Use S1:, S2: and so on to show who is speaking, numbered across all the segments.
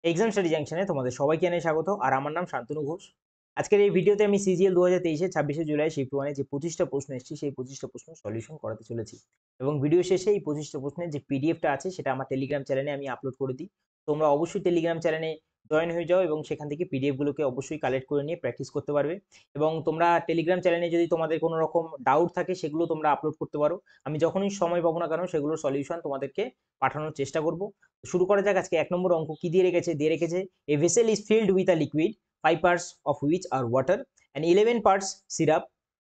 S1: Exam study জাংশনে তোমাদের সবাইকে জানাই স্বাগত। আর আমার নাম শান্তনু ঘোষ। আজকের এই ভিডিওতে আমি সিজিএল 2023 এর 26শে জুলাই শিফট 1 এ যে 25টা প্রশ্ন এসেছে সেই 25টা প্রশ্ন সলিউশন করাতে চলেছি। এবং ভিডিও শেষে এই 25টা প্রশ্নের যে পিডিএফটা আছে সেটা আমার টেলিগ্রাম চ্যানেলে আমি আপলোড করে দিই। তোমরা অবশ্যই টেলিগ্রাম চ্যানেলে জয়েন হয়ে যাও এবং সেখান থেকে পিডিএফ গুলোকে অবশ্যই কালেক্ট করে নিয়ে প্র্যাকটিস করতে পারবে। এবং তোমরা টেলিগ্রাম চ্যানেলে যদি তোমাদের কোনো রকম ডাউট থাকে সেগুলো তোমরা আপলোড করতে পারো। আমি যখনই সময় পাবো না কেন সেগুলোর সলিউশন তোমাদেরকে পাঠানোর চেষ্টা করব। শুরু করা যাক। আজকে 1 নম্বর অঙ্ক কি দিয়ে রেখেছে a vessel is filled with a liquid 5 parts of which are water and 11 parts syrup.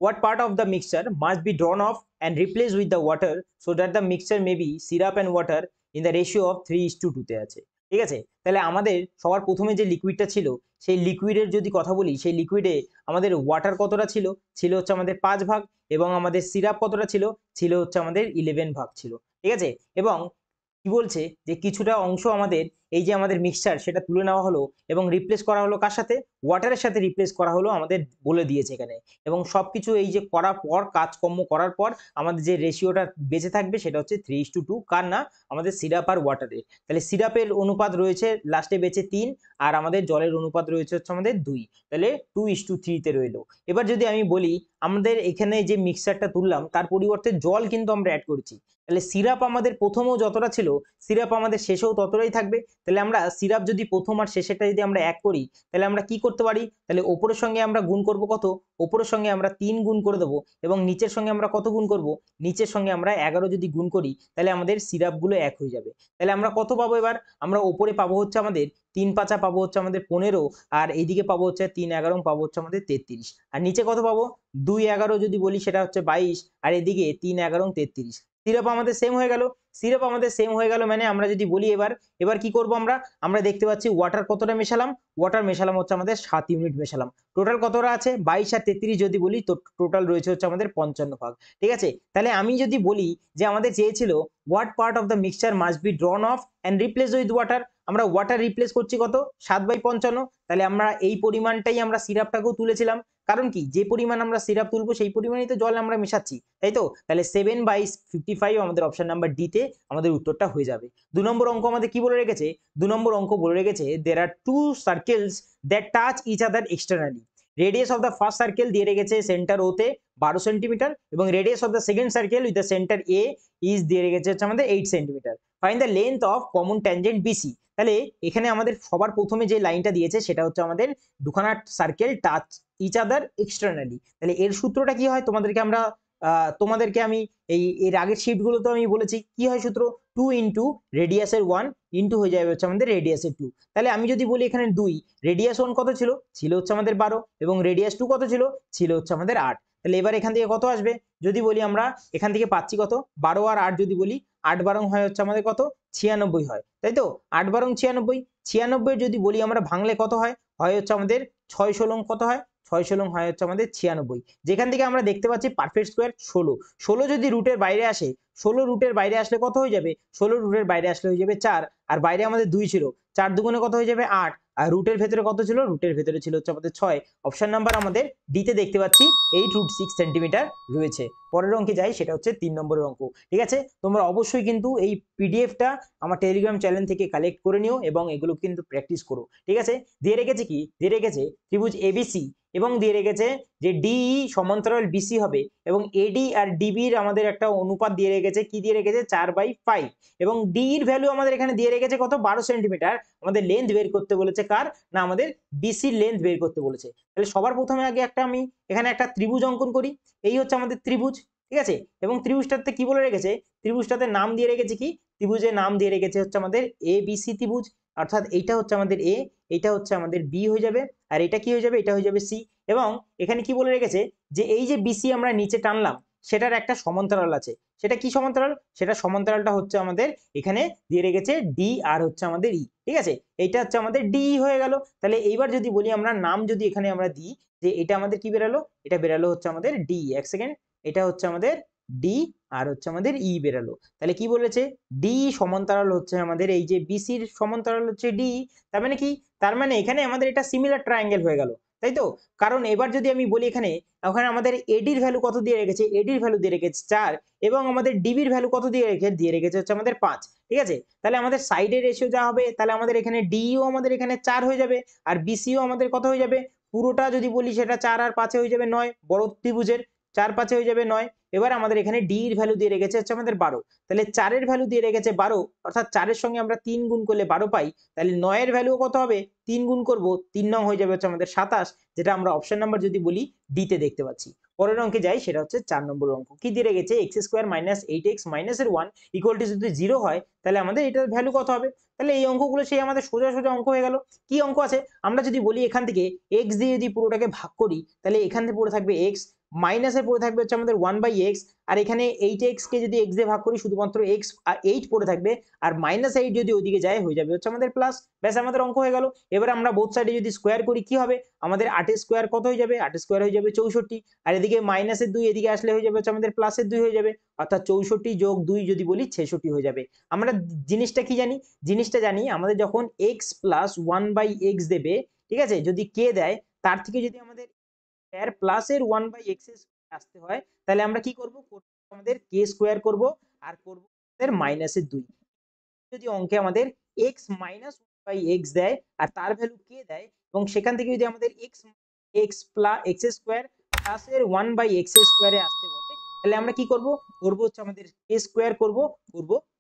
S1: What part of the mixture must be drawn off and replaced with the water so that the mixture may be syrup and water in the ratio of 3:2 তে আছে। ঠিক আছে, তাহলে আমাদের সবার প্রথমে যে লিকুইডটা ছিল সেই লিকুইডের যদি কথা বলি, সেই লিকুইডে আমাদের ওয়াটার কতটা ছিল? ছিল হচ্ছে আমাদের 5 ভাগ। এবং আমাদের সিরাপ কতটা ছিল? ছিল হচ্ছে আমাদের 11 ভাগ ছিল। ঠিক আছে, এবং কি বলছে যে কিছুটা অংশ আমাদের এই যে আমাদের মিক্সচার সেটা তুলে নেওয়া হলো এবং রিপ্লেস করা হলো কার সাথে? ওয়াটারের সাথে রিপ্লেস করা হলো আমাদের বলে দিয়েছে এখানে। এবং সবকিছু এই যে করার পর, কাজকর্ম করার পর আমাদের যে রেশিওটা বেঁচে থাকবে সেটা হচ্ছে 3:2। কার না? আমাদের সিরাপ আর ওয়াটারের। তাহলে সিরাপের অনুপাত রয়েছে লাস্টে বেঁচে 3, আর আমাদের জলের অনুপাত রয়েছে হচ্ছে আমাদের 2। তাহলে 2:3 তে রইলো। এবার যদি আমি বলি আমাদের এখানে যে মিক্সচারটা তুললাম তার পরিবর্তে জল কিন্তু আমরা অ্যাড করেছি। তাহলে সিরাপ আমাদের প্রথমেও যতটা ছিল সিরাপ আমাদের শেষেও ততটাই থাকবে। তাহলে আমরা সিরাপ যদি প্রথম আর শেষেরটা যদি আমরা এক করি তাহলে আমরা কি করতে পারি? তাহলে ওপরের সঙ্গে আমরা গুণ করব কত? ওপরের সঙ্গে আমরা 3 গুণ করে দেবো এবং নিচের সঙ্গে আমরা কত গুণ করব? নিচের সঙ্গে আমরা 11 যদি গুণ করি তাহলে আমাদের সিরাপগুলো এক হয়ে যাবে। তাহলে আমরা কত পাবো এবার? আমরা ওপরে পাবো হচ্ছে আমাদের 3 5 পাবো হচ্ছে আমাদের 15, আর এইদিকে পাবো হচ্ছে 3 11 পাবো হচ্ছে আমাদের 33। আর নিচে কত পাবো? 2 11 যদি বলি সেটা হচ্ছে 22, আর এদিকে 3 11 33। সিরাপ আমাদের সেম হয়ে গেল। সিরাপ আমাদের সেম হয়ে গেল মানে আমরা যদি বলি এবার কি করব আমরা? আমরা দেখতে পাচ্ছি ওয়াটার কতটা মেশালাম? ওয়াটার মেশালাম হচ্ছে আমাদের 7 ইউনিট মেশালাম। টোটাল কতটা আছে? 22 আর 33 যদি বলি তো টোটাল রয়েছে হচ্ছে আমাদের 55 ভাগ। ঠিক আছে, তাহলে আমি যদি বলি যে আমাদের চেয়েছিল what part of the mixture must be ড্রন of and replace with water. আমরা ওয়াটার রিপ্লেস করছি কত? 7/55। তাহলে আমরা এই পরিমাণটাই আমরা সিরাপটাকেও তুলেছিলাম। কারণ কি? যে পরিমাণ আমরা সিরাপ তুলবো সেই পরিমাণই তো জল আমরা মেশাচ্ছি, তাই তো? তাহলে 7/55 আমাদের অপশন নাম্বার ডি তে আমাদের উত্তরটা হয়ে যাবে। 2 নম্বর অঙ্ক আমাদের কি বলে রেখেছে? 2 নম্বর অঙ্ক বলে রেখেছে there are two circles that touch each other externally. Radius of the first circle দিয়ে রেখেছে সেন্টার ও তে 12 সেন্টিমিটার এবং radius of the second circle with the centre A is দিয়ে রেখেছে হচ্ছে আমাদের 8 centimetre. Find the length of common tangent BC. তাহলে এখানে আমাদের সবার প্রথমে যে লাইনটা দিয়েছে সেটা হচ্ছে আমাদের দুখানা circle touch each other externally. তাহলে এর সূত্রটা কি হয়? তোমাদেরকে আমি এর আগের শিফটগুলো তো আমি বলেছি কি হয় সূত্র? 2 ইন্টু রেডিয়াসের 1 ইন্টু হয়ে যাবে হচ্ছে আমাদের রেডিয়াসের 2। তাহলে আমি যদি বলি এখানে 2, রেডিয়াস 1 কত ছিল? ছিল হচ্ছে আমাদের 12, এবং রেডিয়াস 2 কত ছিল? ছিল হচ্ছে আমাদের 8। তাহলে এবার এখান থেকে কত আসবে? যদি বলি আমরা এখান থেকে পাচ্ছি কত? 12 আর 8 যদি বলি 8 12 হয় হচ্ছে আমাদের কত? 96 হয়, তাই তো? 8 12 96। 96 যদি বলি আমরা ভাঙলে কত হয়? হয় হচ্ছে আমাদের 6 16 কত হয়? 6 16 হয় হচ্ছে আমাদের 96। যেখান থেকে আমরা দেখতে পাচ্ছি পারফেক্ট স্কোয়ার 16। 16 যদি রুটের বাইরে আসে, 16 রুটের বাইরে আসলে কত হয়ে যাবে? 16 রুটের বাইরে আসলে হয়ে যাবে 4, আর বাইরে আমাদের 2 ছিল। 4 দুগুণে কত হয়ে যাবে? 8। আর রুটের ভেতরে কত ছিল? রুটের ভেতরে ছিল হচ্ছে আমাদের 6। অপশন নাম্বার আমাদের ডি তে দেখতে পাচ্ছি 8√6 সেন্টিমিটার রয়েছে। পরের অঙ্কে যাই, সেটা হচ্ছে 3 নম্বরের অঙ্ক। ঠিক আছে, তোমরা অবশ্যই কিন্তু এই পিডিএফটা আমার টেলিগ্রাম চ্যানেল থেকে কালেক্ট করে নিও এবং এগুলো কিন্তু প্র্যাকটিস করো। ঠিক আছে, দিয়ে রেখেছে কি? দিয়ে রেখেছে ত্রিভুজ এবিসি এবং দিয়ে রেখেছে যে ডিই সমান্তরাল বিসি হবে এবং এডি আর ডিবির আমাদের একটা অনুপাত দিয়ে রেখেছে। কি দিয়ে রেখেছে? 4/5। এবং ডি এর ভ্যালু আমাদের এখানে দিয়ে রেখেছে কত? 12 সেন্টিমিটার। আমাদের লেন্থ বের করতে বলেছে কার? না আমাদের বিসির লেন্থ বের করতে বলেছে। তাহলে সবার প্রথমে আগে আমি এখানে একটা ত্রিভুজ অঙ্কন করি। এই হচ্ছে আমাদের ত্রিভুজ। ঠিক আছে, এবং ত্রিভুজটাতে কি বলে রেখেছে? ত্রিভুজটাতে নাম দিয়ে রেখেছে কি? ত্রিভুজের নাম দিয়ে রেখেছে হচ্ছে আমাদের এ বিসি ত্রিভুজ। অর্থাৎ এইটা হচ্ছে আমাদের এ, এটা হচ্ছে আমাদের বি হয়ে যাবে, আর এটা কি হয়ে যাবে? এটা হয়ে যাবে সি। এবং এখানে কি বলে রেখেছে যে এই যে বিসি আমরা নিচে টানলাম সেটার একটা সমান্তরাল আছে। সেটা কি সমান্তরাল? সেটা সমান্তরালটা হচ্ছে আমাদের এখানে দিয়ে রেখেছে ডি আর হচ্ছে আমাদের ই। ঠিক আছে, এইটা হচ্ছে আমাদের ডি হয়ে গেল। তাহলে এইবার যদি বলি আমরা নাম যদি এখানে আমরা দিই যে এটা আমাদের কি বেরালো? এটা বেরালো হচ্ছে আমাদের ডি। এক সেকেন্ড, এটা হচ্ছে আমাদের ডি আর হচ্ছে আমাদের ই বেরালো। তাহলে কি বলেছে? ডি সমান্তরাল হচ্ছে আমাদের এই যে বিসির সমান্তরাল হচ্ছে ডি। তার মানে কি? তার মানে এখানে আমাদের এটা সিমিলার ট্রায়াঙ্গেল হয়ে গেল। তাই তো? কারণ এবার যদি আমি বলি এখানে, ওখানে আমাদের এডির ভ্যালু কত দিয়ে রেখেছে? এডির ভ্যালু দিয়ে রেখেছে 4 এবং আমাদের ডিবির ভ্যালু কত দিয়ে রেখেছে হচ্ছে আমাদের 5, ঠিক আছে? তাহলে আমাদের সাইডের রেশিও যা হবে, তাহলে আমাদের এখানে ডিইও আমাদের এখানে 4 হয়ে যাবে আর বিসিও আমাদের কত হয়ে যাবে? পুরোটা যদি বলি সেটা 4 আর 5 এ হয়ে যাবে 9, বড় ত্রিভুজের 4 5 এ হয়ে যাবে 9। এবার আমাদের এখানে ডি এর ভ্যালু দিয়ে রেখেছে হচ্ছে আমাদের 12, তাহলে 4 এর ভ্যালু দিয়ে রেখেছে 12, অর্থাৎ 4 এর সঙ্গে আমরা 3 গুণ করলে 12 পাই, তাহলে 9 এর ভ্যালু কত হবে? 3 গুণ করব, 3 নং হয়ে যাবে হচ্ছে আমাদের 27, যেটা আমরা অপশন নাম্বার যদি বলি ডি তে দেখতে পাচ্ছি। পরের অঙ্কে যাই, সেটা হচ্ছে 4 নম্বর অঙ্ক। কি দিয়ে রেখেছে? x² - 8x - এর 1 ইকুয়াল টু যদি 0 হয়, তাহলে আমাদের এটার ভ্যালু কত হবে? তাহলে এই অঙ্কগুলো সেই আমাদের সোজা সোজা অঙ্ক হয়ে গেল। কি অঙ্ক আছে? আমরা যদি বলি এখান থেকে x দিয়ে যদি পুরোটাকে ভাগ করি, তাহলে এখান থেকে পড়ে থাকবে x, মাইনাসে পড়ে থাকবে হচ্ছে আমাদের 1/x, আর এখানে 8x কে যদি x দিয়ে ভাগ করি শুধুমাত্র x আর 8 পড়ে থাকবে, আর -8 যদি ওইদিকে যায় হয়ে যাবে হচ্ছে আমাদের প্লাস। ব্যাস, আমাদের অঙ্ক হয়ে গেল। এবার আমরা বোথ সাইডে যদি স্কোয়ার করি কি হবে? আমাদের 8 এর স্কোয়ার কত হয়ে যাবে? 8 এর স্কোয়ার হয়ে যাবে 64, আর এদিকে -2 এদিকে আসলে হয়ে যাবে হচ্ছে আমাদের +2 হয়ে যাবে, অর্থাৎ 64 যোগ 2 যদি বলি 66 হয়ে যাবে। আমরা জিনিসটা কি জানি? জিনিসটা জানি আমাদের যখন x + 1/x দেবে, ঠিক আছে, যদি কে দেয়, তার থেকে যদি আমাদের এর প্লাস এর 1/x এর আসতে হয়, তাহলে আমরা কি করব? আমাদের কে স্কোয়ার করব আর করব আমাদের -2। যদি অঙ্কে আমাদের x - 1/x দেয় আর তার ভ্যালু কে দেয়, এবং সেখান থেকে যদি আমাদের x স্কোয়ার প্লাস এর 1/x এর স্কোয়ারে আসতে বলে, তাহলে আমরা কি করব? করব হচ্ছে আমাদের কে স্কোয়ার করব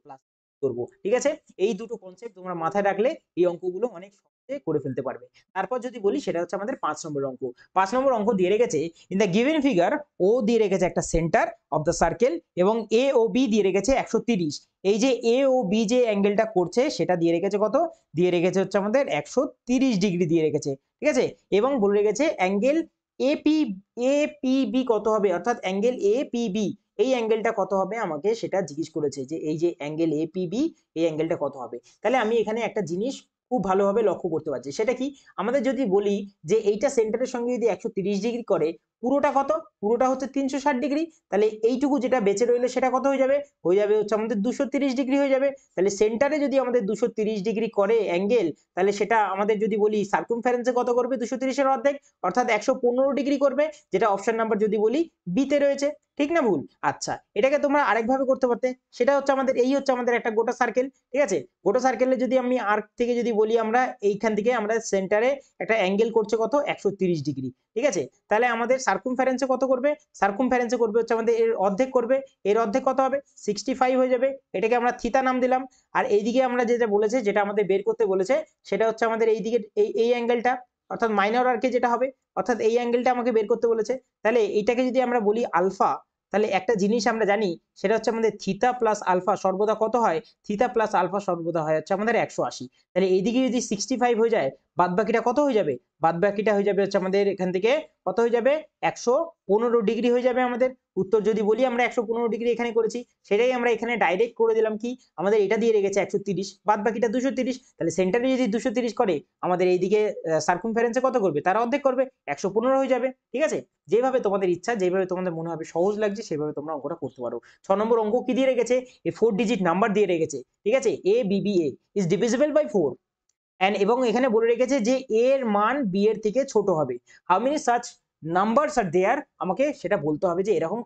S1: প্লাস করব, ঠিক আছে? এই দুটো কনসেপ্ট তোমরা মাথায় রাখলে এই অঙ্কগুলো অনেক সহজে করে ফেলতে পারবে। তারপর যদি বলি সেটা হচ্ছে আমাদের 5 নম্বর অঙ্ক। 5 নম্বর অঙ্ক দিয়ে রেখেছে ইন দ্য গিভেন ফিগার, ও দিয়ে রেখেছে একটা সেন্টার অফ দ্য সার্কেল এবং এ ও বি দিয়ে রেখেছে 130। এই যে এ ও বি যে অ্যাঙ্গেলটা করছে সেটা দিয়ে রেখেছে কত? দিয়ে রেখেছে হচ্ছে আমাদের 130 ডিগ্রি দিয়ে রেখেছে, ঠিক আছে? এবং বলে রেখেছে অ্যাঙ্গেল এপিবি কত হবে, অর্থাৎ অ্যাঙ্গেল এপিবি এই অ্যাঙ্গেলটা কত হবে আমাকে সেটা জিজ্ঞেস করেছে, যে এই যে অ্যাঙ্গেল এপিবি এই অ্যাঙ্গেলটা কত হবে। তাহলে আমি এখানে একটা জিনিস খুব ভালোভাবে লক্ষ্য করতে পারছি, সেটা কি? আমাদের যদি বলি যে এইটা সেন্টারের সঙ্গে যদি 130 ডিগ্রি করে, পুরোটা কত? পুরোটা হচ্ছে 360 ডিগ্রি, তাহলে এইটুকু যেটা বেঁচে রইলো সেটা কত হয়ে যাবে? হয়ে যাবে হচ্ছে আমাদের 230 ডিগ্রি হয়ে যাবে। তাহলে সেন্টারে যদি আমাদের 230 ডিগ্রি করে অ্যাঙ্গেল, তাহলে সেটা আমাদের যদি বলি সার্কামফারেন্সে কত করবে? 230 এর অর্ধেক, অর্থাৎ 115 ডিগ্রি করবে, যেটা অপশন নাম্বার যদি বলি বিতে রয়েছে। ঠিক না ভুল? আচ্ছা, এটাকে তোমরা আরেকভাবে করতে পারতে, সেটা হচ্ছে আমাদের এই হচ্ছে আমাদের একটা গোটা সার্কেল, ঠিক আছে? গোটা সার্কেলে যদি আমি আর্ক থেকে যদি বলি, আমরা এইখান থেকে আমরা সেন্টারে একটা অ্যাঙ্গেল করছে কত? 130 ডিগ্রি, ঠিক আছে? তাহলে আমাদের সার্কামফারেন্সে কত করবে? সার্কামফারেন্সে করবে হচ্ছে আমাদের এর অর্ধেক করবে, এর অর্ধেক কত হবে? 65 হয়ে যাবে, এটাকে আমরা থিতা নাম দিলাম। আর এইদিকে আমরা যেটা বলেছে, যেটা আমাদের বের করতে বলেছে, সেটা হচ্ছে আমাদের এইদিকে এই অ্যাঙ্গেলটা, অর্থাৎ মাইনর আর্কে যেটা হবে, অর্থাৎ এই অ্যাঙ্গেলটা আমাকে বের করতে বলেছে। তাহলে এইটাকে যদি আমরা বলি আলফা, তাহলে একটা জিনিস আমরা জানি, সেটা হচ্ছে আমাদের থিতা প্লাস আলফা সর্বদা কত হয়? থিতা প্লাস আলফা সর্বদা হয় হচ্ছে আমাদের 180। তাহলে এইদিকে যদি 65 হয়ে যায়, বাদ বাকিটা কত হয়ে যাবে? বাদ বাকিটা হয়ে যাবে হচ্ছে আমাদের এখান থেকে কত হয়ে যাবে? 115 ডিগ্রি হয়ে যাবে আমাদের উত্তর। যদি বলি আমরা 115 ডিগ্রি এখানে করেছি, সেটাই আমরা এখানে ডাইরেক্ট করে দিলাম। কি আমাদের এটা দিয়ে রেখেছে 130, বাদ বাকিটা 230, তাহলে সেন্টারে যদি 230 করে, আমাদের এইদিকে সার্কামফারেন্সে কত করবে? তার অর্ধেক করবে, 115 হয়ে যাবে, ঠিক আছে? যেভাবে তোমাদের ইচ্ছা, যেভাবে তোমাদের মনে হবে সহজ লাগছে, সেভাবে তোমরা অঙ্কটা করতে পারো। 6 নম্বর অঙ্ক কি দিয়ে রেখেছে? এ 4 ডিজিট নাম্বার দিয়ে রেখেছে, ঠিক আছে? এ বিবিএ ইজ ডিভিজিবল বাই 4 এবং এখানে বলে রেখেছে যে এ এর মান বি এর থেকে ছোট হবে। হাউ মেনি সাচ নাম্বারস আর দেয়ার, আমাকে সেটা বলতে হবে যে এরকম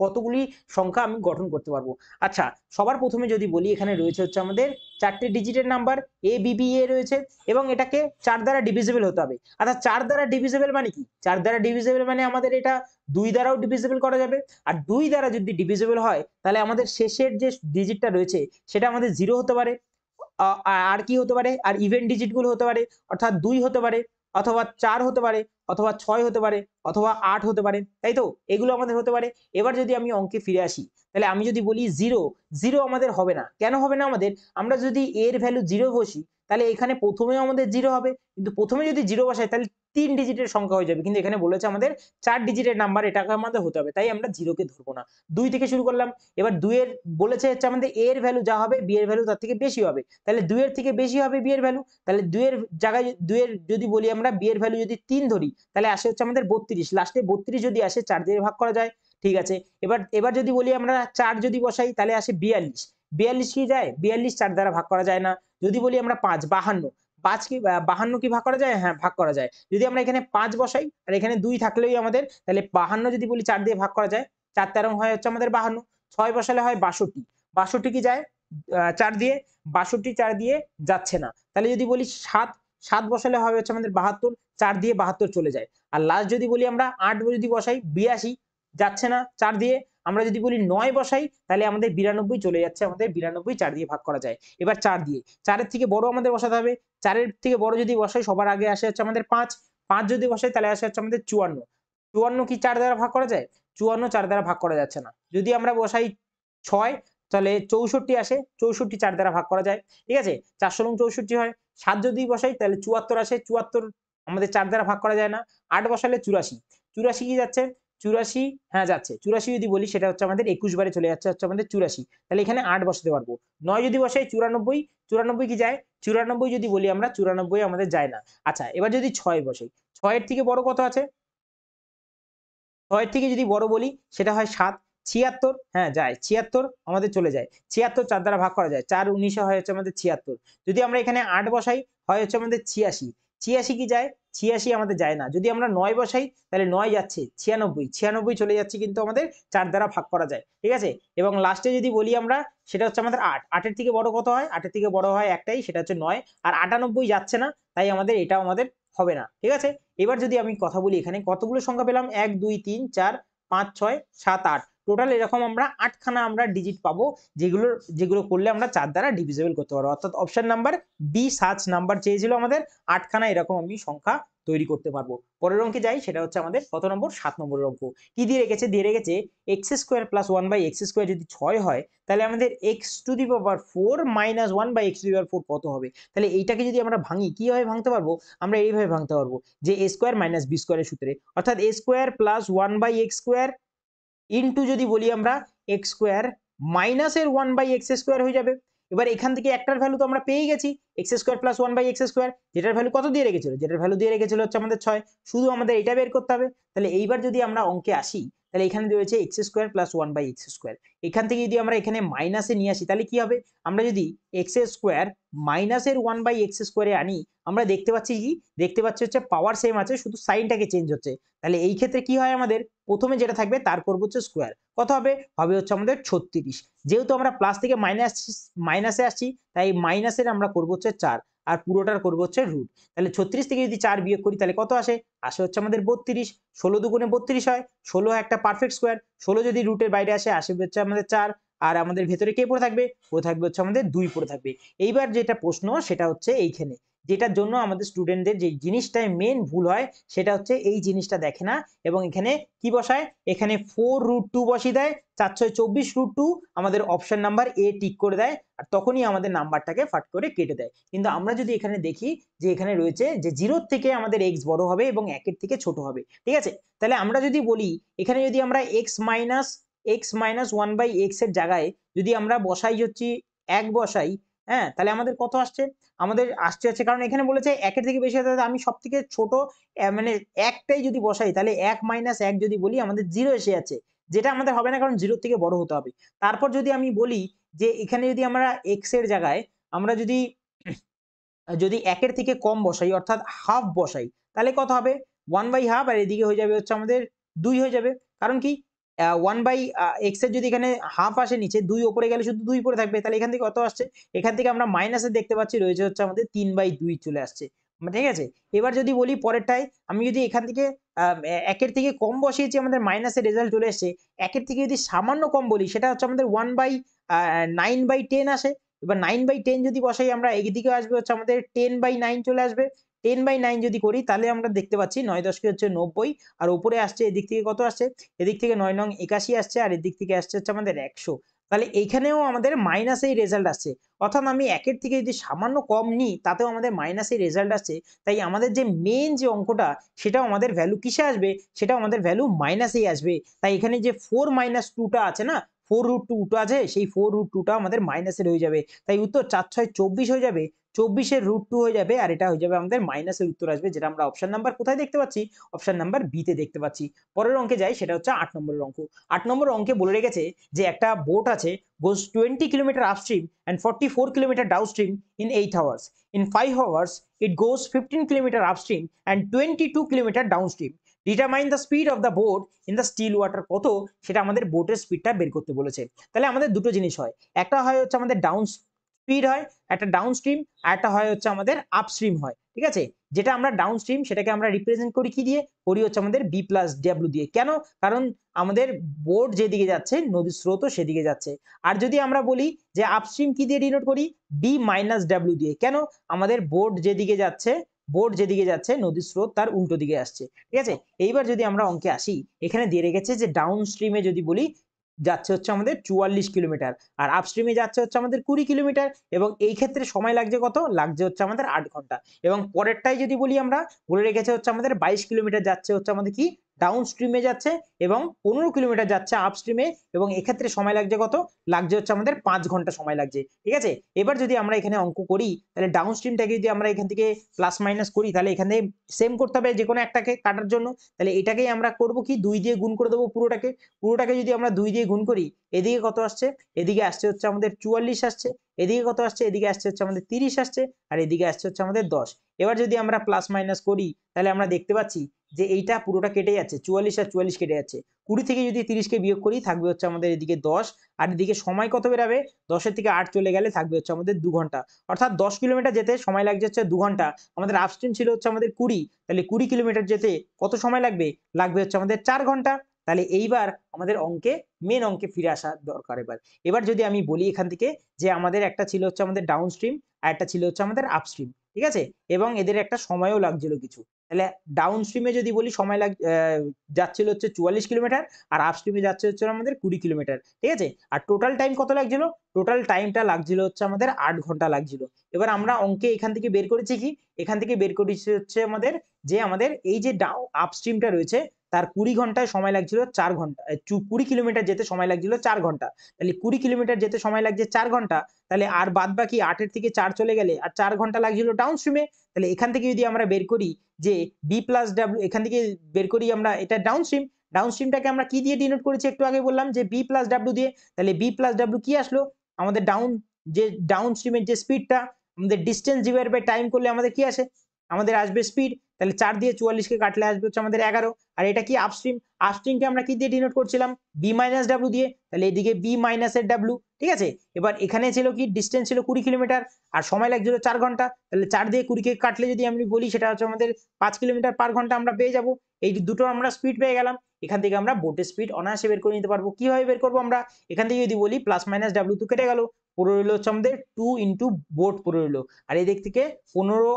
S1: কতগুলি সংখ্যা আমি গঠন করতে পারবো। আচ্ছা, সবার প্রথমে যদি বলি, এখানে রয়েছে হচ্ছে আমাদের 4টে ডিজিটের নাম্বার এ বিবি এ রয়েছে, এবং এটাকে 4 দ্বারা ডিভিজিবল হতে হবে। আচ্ছা, 4 দ্বারা ডিভিজিবল মানে কি? 4 দ্বারা ডিভিজিবল মানে আমাদের এটা 2 দ্বারাও ডিভিজিবল করা যাবে, আর 2 দ্বারা যদি ডিভিজিবল হয়, তাহলে আমাদের শেষের যে ডিজিটটা রয়েছে সেটা আমাদের 0 হতে পারে, আর কি হতে পারে? আর ইভেন ডিজিট গুলো হতে পারে, অর্থাৎ 2 হতে পারে, অথবা 4 হতে পারে, অথবা 6 হতে পারে, অথবা 8 হতে পারে, তাই তো? এগুলো আমাদের হতে পারে। এবার যদি আমি অঙ্কে ফিরে আসি, তাহলে আমি যদি বলি 0 আমাদের হবে না। কেন হবে না আমাদের? আমরা যদি এর ভ্যালু 0 বসি, তাহলে এখানে প্রথমেও আমাদের 0 হবে, কিন্তু প্রথমে যদি 0 বসাই তাহলে 3 ডিজিটের সংখ্যা হয়ে যাবে, কিন্তু এখানে বলেছে আমাদের 4 ডিজিটের নাম্বার, এটাকে আমাদের হতে হবে, তাই আমরা 0 কে ধরবো না। 2 থেকে শুরু করলাম। এবার 2 এর বলেছে হচ্ছে আমাদের এ এর ভ্যালু যা হবে, বি এর ভ্যালু তার থেকে বেশি হবে, তাহলে 2 এর থেকে বেশি হবে বি এর ভ্যালু, তাহলে 2 এর জায়গায় 2 এর যদি বলি আমরা বি এর ভ্যালু যদি 3 ধরি, তাহলে আসে হচ্ছে আমাদের 32, লাস্টে 32 যদি আসে 4 দিয়ে ভাগ করা যায়, ঠিক আছে? এবার যদি বলি আমরা 4 যদি বসাই, তাহলে আসে 42, 42 কি যায়? 42 4 দ্বারা ভাগ করা যায় না। যদি বলি আমরা 5, 52, 5 কি 52 কি ভাগ করা যায়? হ্যাঁ, ভাগ করা যায়। যদি আমরা এখানে 5 বসাই আর এখানে 2 থাকলেই আমাদের, তাহলে 52 যদি বলি 4 দিয়ে ভাগ করা যায়। 4 তেরং হয় হচ্ছে আমাদের 52। 6 বসালে হয় 62। 62 কি যায় 4 দিয়ে? 62 4 দিয়ে যাচ্ছে না। তাহলে যদি বলি 7, 7 বসালে হবে হচ্ছে আমাদের 72। 4 দিয়ে 72 চলে যায়। আর লাস্ট যদি বলি আমরা 8 যদি বসাই 82 যাচ্ছে না 4 দিয়ে। আমরা যদি বলি 9 বসাই তাহলে আমাদের 92 চলে যাচ্ছে, আমাদের 92 4 দিয়ে ভাগ করা যায়। এবার 4 দিয়ে, 4 এর থেকে বড় আমাদের বসাতে হবে। 4 এর থেকে বড় যদি বসাই সবার আগে আসে হচ্ছে আমাদের 5। 5 যদি বসাই তাহলে আসে হচ্ছে আমাদের 54। 54 কি 4 দ্বারা ভাগ করা যায়? 54 4 দ্বারা ভাগ করা যাচ্ছে না। যদি আমরা বসাই 6 তাহলে 64 আসে। 64 4 দ্বারা ভাগ করা যায়। ঠিক আছে? 4 × 64 হয়। 7 যদি বসাই তাহলে 74 আসে। 74 আমাদের 4 দ্বারা ভাগ করা যায় না। 8 বসালে 84। 84 কি যাচ্ছে? 84 হ্যাঁ যাচ্ছে। 84 যদি বলি সেটা হচ্ছে আমাদের 21 বারে চলে যাচ্ছে হচ্ছে আমাদের 84। তাহলে এখানে 8 বসাতে পারবো। 9 যদি বসাই 94, 94 কি যায়? 94 যদি বলি আমরা 94 আমাদের যায় না। আচ্ছা এবার যদি 6 বসাই, 6 এর থেকে বড় কত আছে? 6 এর থেকে যদি বড় বলি সেটা হয় 7। 76 হ্যাঁ যায়। 76 আমাদের চলে যায়। 76 4 দ্বারা ভাগ করা যায়। 4 19 হয় হচ্ছে আমাদের 76। যদি আমরা এখানে 8 বসাই হয় হচ্ছে আমাদের 86। 86 কি যায়? 86 আমাদের যায় না। যদি আমরা 9 বসাই তাহলে 9 যাচ্ছে। 96, 96 চলে যাচ্ছে কিন্তু আমাদের 4 দ্বারা ভাগ করা যায়। ঠিক আছে? এবং লাস্টে যদি বলি আমরা সেটা হচ্ছে আমাদের 8। 8 এর থেকে বড় কত হয়? 8 এর থেকে বড় হয় একটাই, সেটা হচ্ছে 9। আর 98 যাচ্ছে না। তাই আমাদের এটাও আমাদের হবে না। ঠিক আছে? এবার যদি আমি কথা বলি এখানে কতগুলো সংখ্যা পেলাম? 1 2 3 4 5 6 7 8। টোটাল এরকম আমরা 8 খানা আমরা ডিজিট পাবো, যেগুলো করলে আমরা 4 দ্বারা ডিভিজিবল করতে পারবো। অর্থাৎ option number B search number চেয়েছিল আমাদের 8 খানা এরকম আমি সংখ্যা তৈরি করতে পারবো। পরের অঙ্কে যাই, সেটা হচ্ছে আমাদের কত নম্বর? 7 নম্বরের অঙ্ক। কি দিয়ে রেখেছে? দিয়ে রেখেছে x² + 1/x² যদি 6 হয় তাহলে আমাদের x⁴ - 1/x⁴ কত হবে? তাহলে এইটাকে যদি আমরা ভাঙি কিভাবে ভাঙতে পারবো? আমরা এইভাবে ভাঙতে পারবো যে a² - b² এর সূত্রে, অর্থাৎ a² + 1/x² ইনটু যদি বলি আমরা x² - এর 1/x² হয়ে যাবে। এবার এখান থেকে একটার ভ্যালু তো আমরা পেয়েই গেছি, x² + 1/x², যেটার ভ্যালু কত দিয়ে রেখেছিল? যেটার ভ্যালু দিয়ে রেখেছিল হচ্ছে আমাদের 6। শুধু আমাদের এটা বের করতে হবে। তাহলে এইবার যদি আমরা অঙ্কে আসি তাহলে এখানে রয়েছে x² + 1/x²। এখান থেকে যদি আমরা এখানে মাইনাসে নিয়ে আসি তাহলে কি হবে? আমরা যদি x² - এর 1/x² এ আনি, আমরা দেখতে পাচ্ছি কি? দেখতে পাচ্ছি হচ্ছে পাওয়ার সেম আছে, শুধু সাইনটাকে চেঞ্জ হচ্ছে। তাহলে এই ক্ষেত্রে কি হয় আমাদের? প্রথমে যেটা থাকবে তার করব হচ্ছে স্কোয়ার। কত হবে? হবে হচ্ছে আমাদের 36। যেহেতু আমরা প্লাস থেকে মাইনাসে আসছি তাই মাইনাসের আমরা করব হচ্ছে 4 আর পুরোটার করব হচ্ছে রুট। তাহলে 36 থেকে যদি 4 বিয়োগ করি তাহলে কত আসে? আসে হচ্ছে আমাদের 32। 16 দুগুণে 32 হয়। 16 একটা পারফেক্ট স্কোয়ার। 16 যদি রুটের বাইরে আসে হচ্ছে আমাদের 4। আর আমাদের ভেতরে কে পড়ে থাকবে? পড়ে থাকবে হচ্ছে আমাদের 2 পড়ে থাকবে। এইবার যেটা প্রশ্ন সেটা হচ্ছে এইখানে, যেটার জন্য আমাদের স্টুডেন্টদের যে জিনিসটাই মেন ভুল হয় সেটা হচ্ছে এই জিনিসটা দেখে না এবং এখানে কি বসায়? এখানে 4√2 বসিয়ে দেয়। 4 6 24√2 আমাদের অপশন নাম্বার এ টিক করে দেয় আর তখনই আমাদের নাম্বারটাকে ফাট করে কেটে দেয়। কিন্তু আমরা যদি এখানে দেখি যে এখানে রয়েছে যে 0 থেকে আমাদের x বড় হবে এবং 1 এর থেকে ছোট হবে। ঠিক আছে? তাহলে আমরা যদি বলি এখানে যদি আমরা x - 1/x এর জায়গায় যদি আমরা বসাই হচ্ছে 1 বসাই, হ্যাঁ? তাহলে আমাদের কত আসছে? আমাদের আসছে হচ্ছে, কারণ এখানে বলেছে 1 এর থেকে বেশি হতে আমি সবথেকে ছোট মানে 1 টাই যদি বসাই তাহলে 1 - 1 যদি বলি আমাদের 0 এসে যাচ্ছে। যেটা আমাদের হবে না, কারণ 0 থেকে বড় হতে হবে। তারপর যদি আমি বলি যে এখানে যদি আমরা x এর জায়গায় আমরা যদি 1 এর থেকে কম বসাই অর্থাৎ হাফ বসাই তাহলে কত হবে? 1/2 আর এদিকে হয়ে যাবে হচ্ছে আমাদের 2 হয়ে যাবে। কারণ কি? 1/x এর যদি এখানে হাফ আসে নিচে, 2 উপরে গেলে শুধু 2 পড়ে থাকবে। তাহলে এখান থেকে কত আসছে? এখান থেকে আমরা মাইনাসে দেখতে পাচ্ছি রয়েছে হচ্ছে আমাদের 3/2 চলে আসছে। ঠিক আছে? এবার যদি বলি পরেরটায়, আমি যদি এখান থেকে 1 এর থেকে কম বসিয়েছি আমাদের মাইনাসের রেজাল্ট চলে এসছে। 1 এর থেকে যদি সামান্য কম বলি সেটা হচ্ছে আমাদের 9/10 আসে। এবার 9/10 যদি বসাই আমরা এদিকেও আসবে হচ্ছে আমাদের 10/9 চলে আসবে। 10/9 যদি করি তাহলে আমরা দেখতে পাচ্ছি 9 10 কে হচ্ছে 90 আর উপরে আসছে এদিক থেকে কত আসছে? এদিক থেকে 9 নং 81 আসছে আর এদিক থেকে আসছে হচ্ছে আমাদের 100। তাহলে এইখানেও আমাদের মাইনাসেই রেজাল্ট আসছে। অর্থাৎ আমি 1 এর থেকে যদি সামান্য কম নিই তাতেও আমাদের মাইনাসেই রেজাল্ট আসছে। তাই আমাদের যে মেইন যে অঙ্কটা সেটাও আমাদের ভ্যালু কিসে আসবে? সেটাও আমাদের ভ্যালু মাইনাসেই আসবে। তাই এখানে যে 4 - 2 টা আছে না? 4√2 আছে, সেই 4√2টা আমাদের মাইনাসের হয়ে যাবে। তাই উত্তর 4 6 24 হয়ে যাবে, 24 এর √2 হয়ে যাবে, আর এটা হয়ে যাবে আমাদের মাইনাসের উত্তর আসবে, যেটা আমরা অপশন নাম্বার কোথায় দেখতে পাচ্ছি, অপশন নাম্বার বি তে দেখতে পাচ্ছি। পরের অঙ্কে যাই, সেটা হচ্ছে 8 নম্বরের অঙ্ক। 8 নম্বর অঙ্কে বলে রেখেছে যে একটা বোট আছে, goes 20 kilometre upstream and 44 kilometre downstream in 8 hours. In 5 hours it goes 15 kilometre upstream and 22 kilometre downstream. Determine the speed of the boat in the still water. কত, সেটা আমাদের বোটের স্পিডটা বের করতে বলেছে। তাহলে আমাদের দুটো জিনিস হয়, একটা হয় হচ্ছে আমাদের ডাউন স্পিড হয়, একটা ডাউনস্ট্রিম, আর একটা হয় হচ্ছে আমাদের আপস্ট্রিম হয়, ঠিক আছে। যেটা আমরা ডাউনস্ট্রিম সেটাকে আমরা রিপ্রেজেন্ট করি কি দিয়ে, করি হচ্ছে আমাদের বি প্লাস ডাব্লিউ দিয়ে। কেন? কারণ আমাদের বোট যেদিকে যাচ্ছে, নদীর স্রোতও সেদিকে যাচ্ছে। আর যদি আমরা বলি যে আপস্ট্রিম কি দিয়ে ডিনোট করি, বি মাইনাস ডাব্লিউ দিয়ে। কেন? আমাদের বোট যেদিকে যাচ্ছে, নদীর স্রোত তার উল্টো দিকে আসছে, ঠিক আছে। এইবার যদি আমরা অঙ্কে আসি, এখানে দিয়ে রেখেছে যে ডাউন স্ট্রিমে যদি বলি যাচ্ছে হচ্ছে আমাদের 44 কিলোমিটার, আর আপস্ট্রিমে যাচ্ছে হচ্ছে আমাদের 20 কিলোমিটার, এবং এই ক্ষেত্রে সময় লাগছে কত, লাগছে হচ্ছে আমাদের 8 ঘন্টা। এবং পরেরটাই যদি বলি আমরা, বলে রেখেছে হচ্ছে আমাদের 22 কিলোমিটার যাচ্ছে হচ্ছে আমাদের কি, ডাউন স্ট্রিমে যাচ্ছে, এবং 15 কিলোমিটার যাচ্ছে আপস্ট্রিমে, এবং এক্ষেত্রে সময় লাগছে কত, লাগছে হচ্ছে আমাদের 5 ঘন্টা সময় লাগছে, ঠিক আছে। এবার যদি আমরা এখানে অঙ্ক করি, তাহলে ডাউন স্ট্রিমটাকে যদি আমরা এখান থেকে প্লাস মাইনাস করি, তাহলে এখানে সেম করতে হবে যে কোনো একটাকে কাটার জন্য। তাহলে এটাকেই আমরা করব কি, 2 দিয়ে গুণ করে দেবো পুরোটাকে যদি আমরা 2 দিয়ে গুণ করি, এদিকে কত আসছে, এদিকে আসছে হচ্ছে আমাদের 44 আসছে, এদিকে কত আসছে, এদিকে আসছে হচ্ছে আমাদের 30 আসছে, আর এদিকে আসছে হচ্ছে আমাদের 10। এবার যদি আমরা প্লাস মাইনাস করি, তাহলে আমরা দেখতে পাচ্ছি যে এইটা পুরোটা কেটে যাচ্ছে, 44 আর 44 কেটে যাচ্ছে। 20 থেকে যদি 30কে বিয়োগ করি, থাকবে হচ্ছে আমাদের এদিকে 10, আর এদিকে সময় কত বেরাবে, 10-এর থেকে 8 চলে গেলে থাকবে হচ্ছে আমাদের 2 ঘন্টা। অর্থাৎ 10 কিলোমিটার যেতে সময় লাগছে হচ্ছে 2 ঘন্টা। আমাদের আপস্ট্রিম ছিল হচ্ছে আমাদের 20, তাহলে 20 কিলোমিটার যেতে কত সময় লাগবে, লাগবে হচ্ছে আমাদের 4 ঘন্টা। তাহলে এইবার আমাদের মেন অঙ্কে ফিরে আসা দরকার। এবার যদি আমি বলি এখান থেকে, যে আমাদের একটা ছিল হচ্ছে আমাদের ডাউন স্ট্রিম, আর একটা ছিল হচ্ছে আমাদের আপস্ট্রিম, ঠিক আছে, এবং এদের একটা সময়ও লাগছিল কিছু। তাহলে ডাউন স্ট্রিমে যদি বলি সময় যাচ্ছিল হচ্ছে 44 কিলোমিটার, আর আপস্ট্রিমে যাচ্ছে হচ্ছে আমাদের 20 কিলোমিটার, ঠিক আছে। আর টোটাল টাইম কত লাগছিল, টোটাল টাইমটা লাগছিল হচ্ছে আমাদের 8 ঘন্টা লাগছিল। এবার আমরা অঙ্কে এখান থেকে বের করেছি কি, এখান থেকে বের করেছি হচ্ছে আমাদের, যে আমাদের এই যে আপস্ট্রিমটা রয়েছে, তার 20 ঘন্টায় সময় লাগছিল 4 ঘন্টা, 20 কিলোমিটার যেতে সময় লাগছিল 4 ঘন্টা। তাহলে 20 কিলোমিটার যেতে সময় লাগছে 4 ঘন্টা, তাহলে আর বাদ বাকি 8-এর থেকে 4 চলে গেলে আর 4 ঘন্টা লাগছিল ডাউন স্ট্রিমে। তাহলে এখান থেকে যদি আমরা বের করি যে বি প্লাস ডাব্লিউ, এখান থেকে বের করি আমরা এটা ডাউন স্ট্রিম, ডাউন স্ট্রিমটাকে আমরা কি দিয়ে ডিনোট করেছি, একটু আগে বললাম যে বি প্লাস ডাব্লিউ দিয়ে। তাহলে বি প্লাস ডাব্লিউ কি আসলো, আমাদের ডাউন স্ট্রিমের যে স্পিডটা, আমাদের ডিস্টেন্স ডিভাইড বাই টাইম করলে আমাদের কি আসে, আমাদের আসবে স্পিড। তাহলে 4 দিয়ে 44কে কাটলে আসবে হচ্ছে আমাদের 11। আর এটা কি আপস্ট্রিম, আপস্ট্রিমকে আমরা কি দিয়ে ডিনোট করছিলাম, বি মাইনাস ডাব্লিউ দিয়ে। তাহলে এদিকে বি মাইনাস এর ডাব্লিউ, ঠিক আছে। এবার এখানে ছিল কি, ডিস্টেন্স ছিল 20 কিলোমিটার, আর সময় লাগছিল 4 ঘন্টা। তাহলে 4 দিয়ে 20কে কাটলে যদি আমি বলি, সেটা হচ্ছে আমাদের 5 কিলোমিটার পার ঘন্টা আমরা পেয়ে যাব। এই দুটো আমরা স্পিড পেয়ে গেলাম। এখান থেকে আমরা বোটের স্পিড অনায়াসে বের করে নিতে পারবো। কিভাবে বের করবো আমরা, এখান থেকে যদি বলি প্লাস মাইনাস ডাব্লিউ তো কেটে গেল, পুরো রইলো হচ্ছে আমাদের 2 ইন্টু বোট পুরো রইলো, আর এই দিক থেকে 15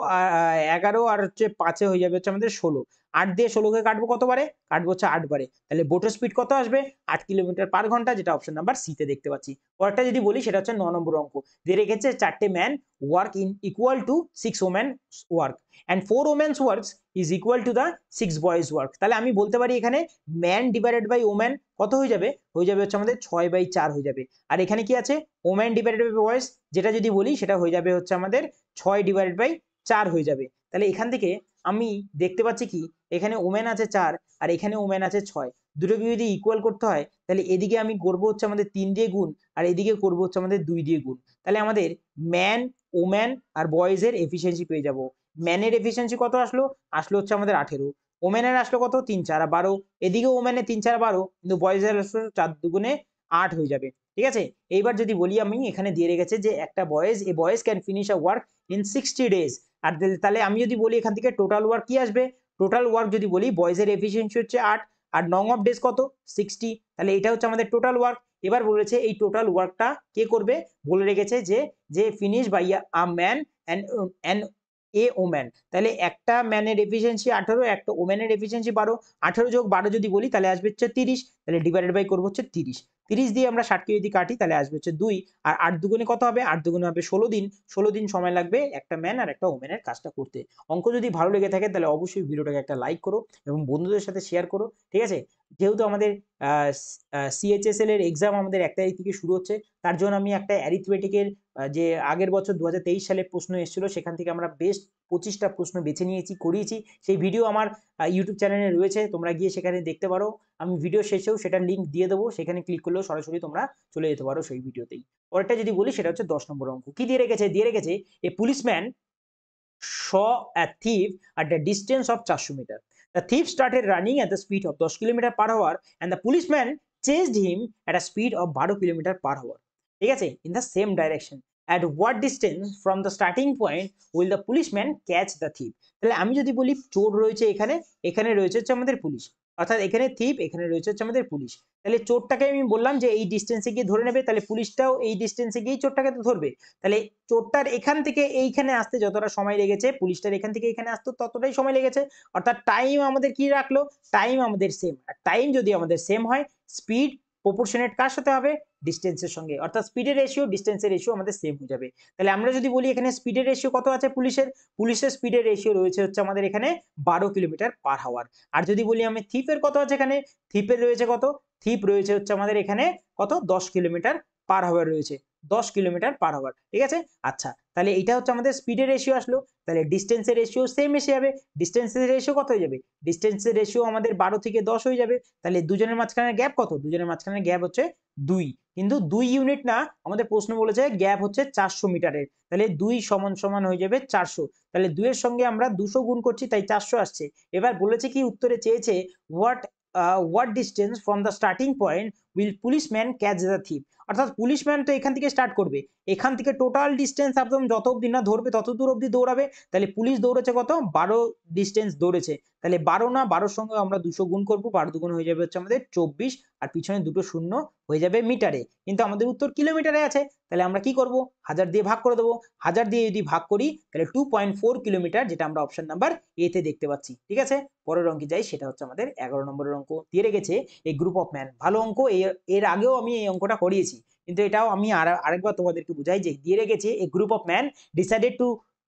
S1: 11 আর হচ্ছে 5-এ হয়ে যাবে হচ্ছে আমাদের 16। 8 দিয়ে 16কে কাটবো কতবারে, কাটবো হচ্ছে 8 বারে। তাহলে বোটের স্পিড কত আসবে, 8 কিলোমিটার পার ঘন্টা, যেটা অপশন নাম্বার সি তে দেখতে পাচ্ছি। পরেরটা যদি বলি, সেটা হচ্ছে 9 নম্বর অঙ্ক। দিয়ে রেখেছে 4টে man work in equal to 6 women work, and 4 womens works is equal to the 6 boys work. তাহলে আমি বলতে পারি এখানে ম্যান ডিভাইডেড বাই ওমেন কত হয়ে যাবে, হচ্ছে আমাদের 6/4 হয়ে যাবে। আর এখানে কি আছে, ওমেন ডিভাইডেড বাই বয়েজ, যেটা যদি বলি সেটা হয়ে যাবে হচ্ছে আমাদের 6/4 হয়ে যাবে। তাহলে এখান থেকে আমি দেখতে পাচ্ছি কি, এখানে ওমেন আছে 4, আর এখানে ওমেন আছে 6, দুটোকে যদি ইকুয়াল করতে হয়, তাহলে এদিকে আমি করবো হচ্ছে আমাদের 3 দিয়ে গুণ, আর এদিকে করবো হচ্ছে আমাদের 2 দিয়ে গুণ। তাহলে আমাদের ম্যান, ওম্যান আর বয়েজের এফিসিয়েন্সি পেয়ে যাবো। ম্যানের এফিসিয়েন্সি কত আসলো, হচ্ছে আমাদের 18, ওমেনের আসলো কত 3 4 12, এদিকে ওমেনের 3 4 12, কিন্তু বয়েজের আসলো 4 2 8 হয়ে যাবে, ঠিক আছে। এইবার যদি বলি, আমি এখানে দিয়ে রেখেছে যে একটা boys, a boys can finish a work in 60 days. আর তাহলে আমি যদি বলি এখান থেকে টোটাল ওয়ার্ক কি আসবে, টোটাল ওয়ার্ক যদি বলি, বয়েজের এফিসিয়েন্সি হচ্ছে 8, আর নং অফ ডেজ কত 60, তাহলে এটা হচ্ছে আমাদের টোটাল ওয়ার্ক। এবার বলেছে এই টোটাল ওয়ার্কটা কে করবে, বলে রেখেছে যে finish by a man and a woman. তাহলে একটা ম্যানের এফিসিয়েন্সি 18, একটা ওম্যানের এফিসিয়েন্সি 12, 18 যোগ 12 যদি বলি, তাহলে আসবে হচ্ছে 30, তাহলে ডিভাইডেড বাই করবো হচ্ছে 30 দিয়ে আমরা 60কে যদি কাটি, তাহলে আসবে হচ্ছে 2, আর 8 দুগুণে কত হবে, 8 দুগুণে হবে 16 দিন। 16 দিন সময় লাগবে একটা ম্যান আর একটা ওম্যানের কাজটা করতে। অঙ্ক যদি ভালো লেগে থাকে, তাহলে অবশ্যই ভিডিওটাকে একটা লাইক করো এবং বন্ধুদের সাথে শেয়ার করো, ঠিক আছে। যেহেতু আমাদের সিএইচএসএল এর এক্সাম আমাদের 1 তারিখ থেকে শুরু হচ্ছে, তার জন্য আমি একটা অ্যারিথমেটিকের যে আগের বছর 2023 সালে প্রশ্ন এসেছিল সেখান থেকে আমরা বেস্ট 25টা প্রশ্ন বেছে নিয়েছি, করিয়েছি। সেই ভিডিও আমার ইউটিউব চ্যানেলে রয়েছে, তোমরা গিয়ে সেখানে দেখতে পারো। আমি ভিডিও শেষেও সেটার লিঙ্ক দিয়ে দেবো, সেখানে ক্লিক করলেও সরাসরি তোমরা চলে যেতে পারো সেই ভিডিওতেই। পরেরটা যদি বলি সেটা হচ্ছে 10 নম্বর অঙ্ক। কি দিয়ে রেখেছে এ policeman saw a thief at a distance of 400 meters. The thief started running at the speed of 10 kilometers per hour and the policeman chased him at a speed of 12 kilometers per hour. ঠিক আছে, in the same direction. At what distance from the starting point will the policeman catch the thief? তাহলে আমি যদি বলি চোর রয়েছে এখানে, এখানে রয়েছে হচ্ছে আমাদের পুলিশ, অর্থাৎ এখানে থিপ, এখানে রয়েছে হচ্ছে আমাদের পুলিশ। তাহলে চোরটাকে আমি বললাম যে এই ডিস্টেন্সে গিয়ে ধরে নেবে, তাহলে পুলিশটাও এই ডিস্টেন্সে গিয়েই চোরটাকে তো ধরবে। তাহলে চোরটার এখান থেকে এইখানে আসতে যতটা সময় লেগেছে, পুলিশটার এখান থেকে এখানে আসতে ততটাই সময় লেগেছে। অর্থাৎ টাইম আমাদের কি রাখলো, টাইম আমাদের সেম। আর টাইম যদি আমাদের সেম হয়, স্পিড প্রপোর্শনেট কার সাথে হবে, ডিস্টেন্সের সঙ্গে। অর্থাৎ স্পিডের রেশিও ডিস্টেন্সের রেশিও আমাদের সেম হয়ে যাবে। তাহলে আমরা যদি বলি এখানে স্পিডের রেশিও কত আছে পুলিশের স্পিডের রেশিও রয়েছে হচ্ছে আমাদের এখানে 12 কিলোমিটার পার আওয়ার। আর যদি বলি আমি থিপের কত আছে, এখানে থিপের রয়েছে কত, থিপ রয়েছে হচ্ছে আমাদের এখানে কত, 10 কিলোমিটার পার আওয়ার রয়েছে, 10 কিলোমিটার পার আওয়ার। ঠিক আছে, আচ্ছা তাহলে এটা হচ্ছে আমাদের স্পিডের রেশিও আসলো। তাহলে ডিস্টেন্সের রেশিও সেম এসে যাবে। ডিস্টেন্সের রেশিও কত হয়ে যাবে, ডিস্টেন্সের রেশিও আমাদের 12 থেকে 10 হয়ে যাবে। তাহলে দুজনের মাঝখানে গ্যাপ কত, দুজনের মাঝখানে গ্যাপ হচ্ছে 2, কিন্তু 2 ইউনিট না, আমাদের প্রশ্ন বলেছে গ্যাপ হচ্ছে 400 মিটারের। তাহলে 2 সমান সমান হয়ে যাবে 400। তাহলে 2 এর সঙ্গে আমরা 200 গুণ করছি, তাই 400 আসছে। এবার বলেছে কি, উত্তরে চেয়েছে what distance from the starting point will policeman catch the thief. অর্থাৎ পুলিশম্যান তো এখান থেকে স্টার্ট করবে, এখান থেকে টোটাল ডিস্টেন্স একদম যত অবধি না ধরবে তত দূর অবধি দৌড়াবে। তাহলে পুলিশ দৌড়েছে কত, 12 ডিস্টেন্স দৌড়েছে। তাহলে 12 না, 12 সঙ্গে আমরা 200 গুণ করবো, 12 দুগুণ হয়ে যাবে হচ্ছে আমাদের 24, আর পিছনে দুটো শূন্য হয়ে যাবে মিটারে, কিন্তু আমাদের উত্তর কিলোমিটারে আছে। তাহলে আমরা কি করব, 1000 দিয়ে ভাগ করে দেবো। 1000 দিয়ে যদি ভাগ করি তাহলে 2.4 কিলোমিটার, যেটা আমরা অপশন নাম্বার এ তে দেখতে পাচ্ছি। ঠিক আছে, পরের অঙ্কে যাই, সেটা হচ্ছে আমাদের 11 নম্বরের অঙ্ক। দিয়ে রেখেছে এ গ্রুপ অফ ম্যান। ভালো অঙ্ক, এর আগেও আমি এই অঙ্কটা করিয়েছি, কিন্তু এটাও আমি আরেকবার তোমাদেরকে বুঝাই যে দিয়ে রেখেছে a group of man decided